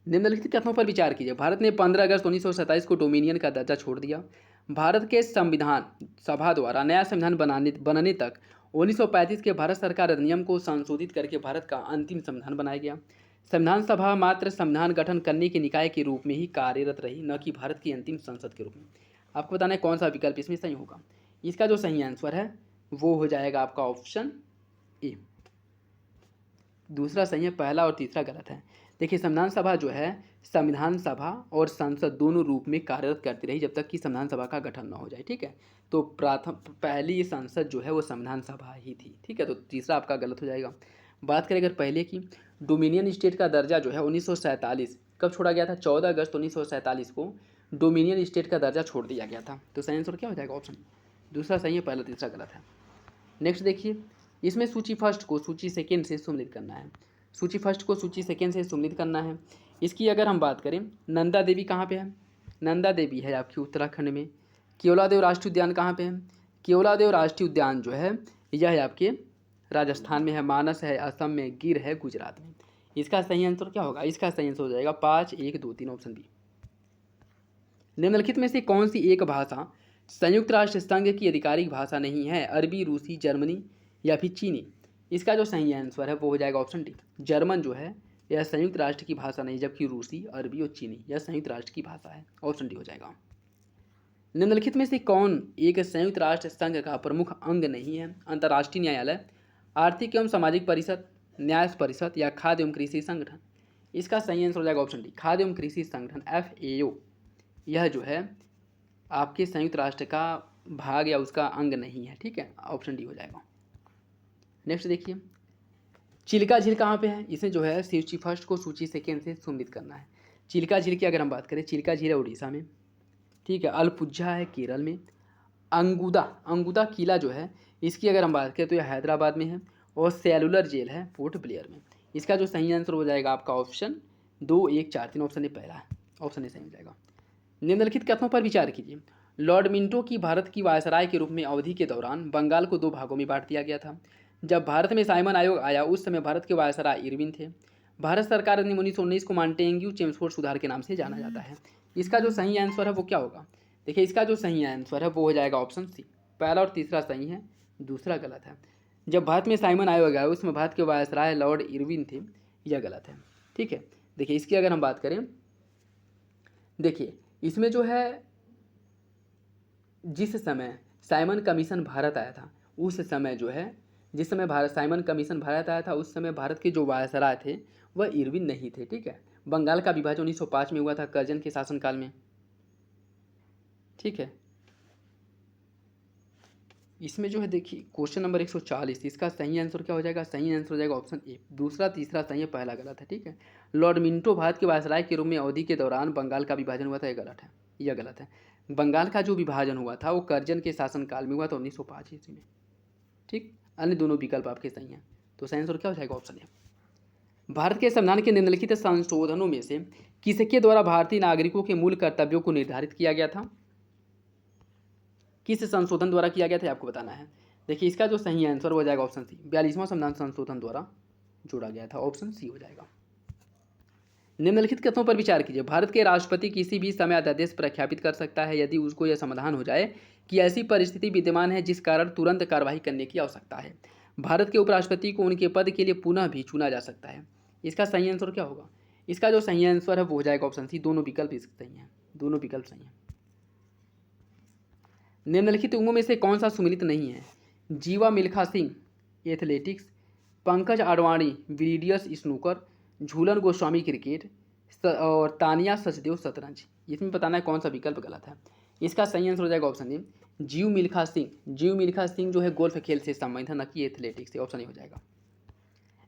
निम्नलिखित कथनों पर विचार कीजिए। भारत ने 15 अगस्त 1927 को डोमिनियन का दर्जा छोड़ दिया। भारत के संविधान सभा द्वारा नया संविधान बनने तक 1935 के भारत सरकार अधिनियम को संशोधित करके भारत का अंतिम संविधान बनाया गया। संविधान सभा मात्र संविधान गठन करने के निकाय के रूप में ही कार्यरत रही, न कि भारत की अंतिम संसद के रूप में। आपको बताना है कौन सा विकल्प इसमें सही होगा। इसका जो सही आंसर है वो हो जाएगा आपका ऑप्शन ए। दूसरा सही है, पहला और तीसरा गलत है। देखिए, संविधान सभा जो है संविधान सभा और संसद दोनों रूप में कार्यरत करती रही जब तक कि संविधान सभा का गठन न हो जाए। ठीक है, तो पहली संसद जो है वो संविधान सभा ही थी। ठीक है, तो तीसरा आपका गलत हो जाएगा। बात करें अगर पहले की, डोमिनियन स्टेट का दर्जा जो है 1947 कब छोड़ा गया था? 14 अगस्त 1947 को डोमिनियन स्टेट का दर्जा छोड़ दिया गया था। तो सही आंसर क्या हो जाएगा? ऑप्शन दूसरा सही है, पहला तीसरा गलत है। नेक्स्ट देखिए, इसमें सूची फर्स्ट को सूची सेकेंड से सम्मिलित करना है। सूची फर्स्ट को सूची सेकेंड से सम्मिलित करना है। इसकी अगर हम बात करें, नंदा देवी कहाँ पे है? नंदा देवी है आपकी उत्तराखंड में। केवलादेव राष्ट्रीय उद्यान कहाँ पे है? केवलादेव राष्ट्रीय उद्यान जो है यह है आपके राजस्थान में है। मानस है असम में, गिर है गुजरात में। इसका सही आंसर क्या होगा? इसका सही आंसर हो जाएगा 5, 1, 2, 3, ऑप्शन बी। निम्नलिखित में से कौन सी एक भाषा संयुक्त राष्ट्र संघ की आधिकारिक भाषा नहीं है? अरबी, रूसी, जर्मनी या फिर चीनी? इसका जो सही आंसर है वो हो जाएगा ऑप्शन डी। जर्मन जो है यह संयुक्त राष्ट्र की भाषा नहीं, जबकि रूसी, अरबी और चीनी यह संयुक्त राष्ट्र की भाषा है। ऑप्शन डी हो जाएगा। निम्नलिखित में से कौन एक संयुक्त राष्ट्र संघ का प्रमुख अंग नहीं है? अंतर्राष्ट्रीय न्यायालय, आर्थिक एवं सामाजिक परिषद, न्याय परिषद या खाद्य एवं कृषि संगठन? इसका सही आंसर हो जाएगा ऑप्शन डी, खाद्य एवं कृषि संगठन, FAO। यह जो है आपके संयुक्त राष्ट्र का भाग या उसका अंग नहीं है। ठीक है, ऑप्शन डी हो जाएगा। नेक्स्ट देखिए, चिल्का झील कहाँ पे है? इसे जो है सूची फर्स्ट को सूची सेकेंड से सम्मिलित करना है। चिल्का झील की अगर हम बात करें, चिल्का झील है उड़ीसा में, ठीक है। अलपुझा है केरल में। अंगुदा किला जो है इसकी अगर हम बात करें तो यह हैदराबाद में है। और सेलुलर जेल है पोर्ट ब्लेयर में। इसका जो सही आंसर हो जाएगा आपका ऑप्शन 2, 1, 4, 3 ऑप्शन ए पहला है, ऑप्शन ए सही हो जाएगा। निम्नलिखित कथनों पर विचार कीजिए। लॉर्ड मिंटो की भारत की वायसराय के रूप में अवधि के दौरान बंगाल को 2 भागों में बांट दिया गया था। जब भारत में साइमन आयोग आया उस समय भारत के वायसराय इरविन थे। भारत सरकार ने 1919 को मॉन्टेग्यू चेम्सफोर्ड सुधार के नाम से जाना जाता है। इसका जो सही आंसर है वो क्या होगा? देखिए, इसका जो सही आंसर है वो हो जाएगा ऑप्शन सी। पहला और तीसरा सही है, दूसरा गलत है। जब भारत में साइमन आयोग आया उसमें भारत के वायसराय लॉर्ड इरविन थे, यह गलत है, ठीक है। देखिए, इसकी अगर हम बात करें, देखिए इसमें जो है जिस समय साइमन कमीशन भारत आया था उस समय जो है, जिस समय भारत साइमन कमीशन भारत आया था उस समय भारत के जो वायसराय थे वह इरविन नहीं थे, ठीक है। बंगाल का विभाजन 1905 में हुआ था कर्जन के शासनकाल में, ठीक है। इसमें जो है देखिए क्वेश्चन नंबर 140, इसका सही आंसर क्या हो जाएगा? सही आंसर हो जाएगा ऑप्शन ए। दूसरा तीसरा सही है, पहला गलत है, ठीक है। लॉर्ड मिंटो भारत के वायसराय के रूप में अवधि के दौरान बंगाल का विभाजन हुआ था, यह गलत है, यह गलत है। बंगाल का जो विभाजन हुआ था वो कर्जन के शासनकाल में हुआ था 1905 ईस्वी में, ठीक। अन्य दोनों विकल्प आपके सही हैं, तो सही आंसर क्या हो जाएगा? Option A. भारत के संविधान के निम्नलिखित संशोधनों में से किसके द्वारा भारतीय नागरिकों के मूल कर्तव्यों को निर्धारित किया गया था? किस संशोधन द्वारा किया गया था आपको बताना है। देखिए, इसका जो सही आंसर हो जाएगा ऑप्शन सी। 42वां संविधान संशोधन द्वारा जोड़ा गया था, ऑप्शन सी हो जाएगा। निम्नलिखित कथनों पर विचार कीजिए। भारत के राष्ट्रपति किसी भी समय अध्यादेश प्रख्यापित कर सकता है यदि उसको यह समाधान हो जाए कि ऐसी परिस्थिति विद्यमान है जिस कारण तुरंत कार्रवाई करने की आवश्यकता है। भारत के उपराष्ट्रपति को उनके पद के लिए पुनः भी चुना जा सकता है। इसका सही आंसर क्या होगा? इसका जो सही आंसर है वो हो जाएगा ऑप्शन सी। दोनों विकल्प इसके सही हैं, दोनों विकल्प सही हैं। निम्नलिखित उम्मों में से कौन सा सुमिलित नहीं है? जीवा Milkha Singh athletics, Pankaj Advani विलियर्ड्स snooker, Jhulan Goswami cricket और तानिया सचदेव शतरंज। इसमें बताना है कौन सा विकल्प गलत है। इसका सही आंसर हो जाएगा ऑप्शन ए। जीव मिल्खा सिंह जो है गोल्फ खेल से संबंधित है, न कि एथलेटिक्स से, ऑप्शन ए हो जाएगा।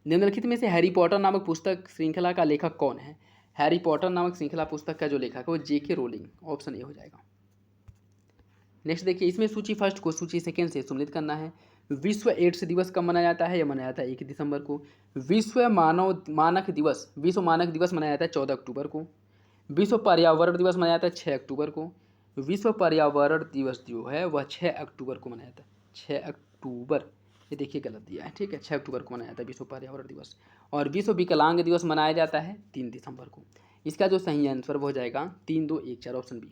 निम्नलिखित में से हैरी पॉटर नामक पुस्तक श्रृंखला का लेखक कौन है? हैरी पॉटर नामक श्रृंखला पुस्तक का जो लेखक है वो जेके रोलिंग, ऑप्शन ए हो जाएगा। नेक्स्ट देखिए, इसमें सूची फर्स्ट को सूची सेकेंड से सम्मिलित करना है। विश्व एड्स दिवस कब मनाया जाता है? यह मनाया जाता है 1 दिसंबर को। विश्व मानक दिवस मनाया जाता है 14 अक्टूबर को। विश्व पर्यावरण दिवस मनाया जाता है 6 अक्टूबर को। विश्व पर्यावरण दिवस जो है वह 6 अक्टूबर को मनाया जाता है। 6 अक्टूबर, ये देखिए गलत दिया है, ठीक है। 6 अक्टूबर को मनाया जाता है विश्व पर्यावरण दिवस। और विश्व विकलांग दिवस मनाया जाता है 3 दिसंबर को। इसका जो सही आंसर वो हो जाएगा 3, 2, 1, 4, ऑप्शन बी।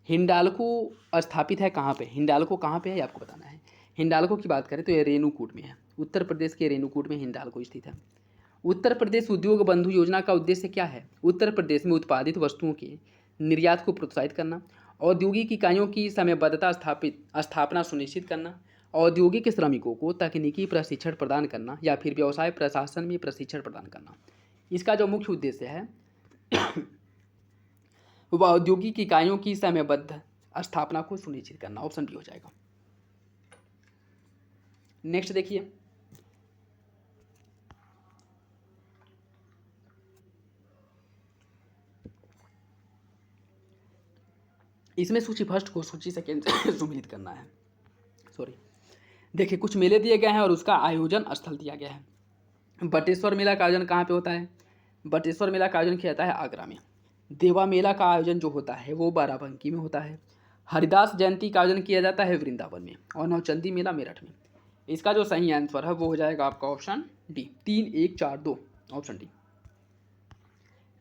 हिंडाल्को स्थापित है कहाँ पे? हिंडाल्को कहाँ पे है ये आपको बताना है। हिंडाल्को की बात करें तो ये रेणुकूट में है। उत्तर प्रदेश के रेणुकूट में हिंडाल्को स्थित है। उत्तर प्रदेश उद्योग बंधु योजना का उद्देश्य क्या है? उत्तर प्रदेश में उत्पादित वस्तुओं के निर्यात को प्रोत्साहित करना, औद्योगिक इकाइयों की समयबद्धता स्थापना सुनिश्चित करना, औद्योगिक श्रमिकों को तकनीकी प्रशिक्षण प्रदान करना, या फिर व्यवसाय प्रशासन में प्रशिक्षण प्रदान करना। इसका जो मुख्य उद्देश्य है वह औद्योगिक इकाइयों की समयबद्ध स्थापना को सुनिश्चित करना, ऑप्शन बी हो जाएगा। नेक्स्ट देखिए, इसमें सूची फर्स्ट को सूची सेकेंड से सम्मिलित करना है। देखिए, कुछ मेले दिए गए हैं और उसका आयोजन स्थल दिया गया है। बटेश्वर मेला का आयोजन कहाँ पे होता है? बटेश्वर मेला का आयोजन किया जाता है आगरा में। देवा मेला का आयोजन जो होता है वो बाराबंकी में होता है। हरिदास जयंती का आयोजन किया जाता है वृंदावन में। और नौचंदी मेला मेरठ में। इसका जो सही आंसर है वो हो जाएगा आपका option D. 3, 1, 4, 2, option D.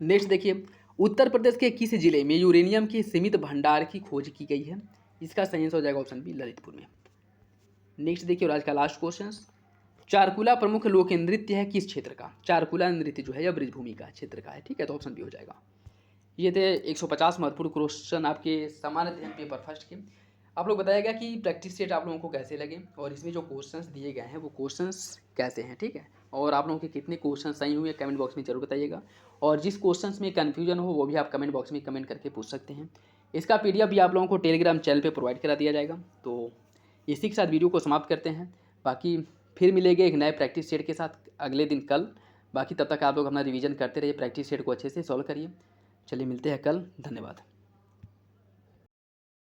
Next देखिए, उत्तर प्रदेश के किस जिले में यूरेनियम के सीमित भंडार की खोज की गई है? इसका सही आंसर हो जाएगा ऑप्शन बी, ललितपुर में। नेक्स्ट देखिए, और आज का लास्ट क्वेश्चन, चारकुला प्रमुख लोक नृत्य है किस क्षेत्र का? चारकुला नृत्य जो है यह ब्रजभूमि का क्षेत्र का है, ठीक है, तो ऑप्शन बी हो जाएगा। ये थे 150 महत्वपूर्ण क्वेश्चन आपके सामान्य अध्ययन पेपर फर्स्ट के। आप लोग बताइएगा कि प्रैक्टिस सेट आप लोगों को कैसे लगे और इसमें जो क्वेश्चंस दिए गए हैं वो क्वेश्चंस कैसे हैं, ठीक है। और आप लोगों के कितने क्वेश्चन सही हुए कमेंट बॉक्स में जरूर बताइएगा। और जिस क्वेश्चंस में कन्फ्यूजन हो वो भी आप कमेंट बॉक्स में कमेंट करके पूछ सकते हैं। इसका PDF भी आप लोगों को टेलीग्राम चैनल पर प्रोवाइड करा दिया जाएगा। तो इसी के साथ वीडियो को समाप्त करते हैं। बाकी फिर मिलेंगे एक नए प्रैक्टिस सेट के साथ। अगले दिन कल। बाकी तब तक आप लोग अपना रिवीजन करते रहिए, प्रैक्टिस सेट को अच्छे से सॉल्व करिए। चलिए मिलते हैं कल, धन्यवाद।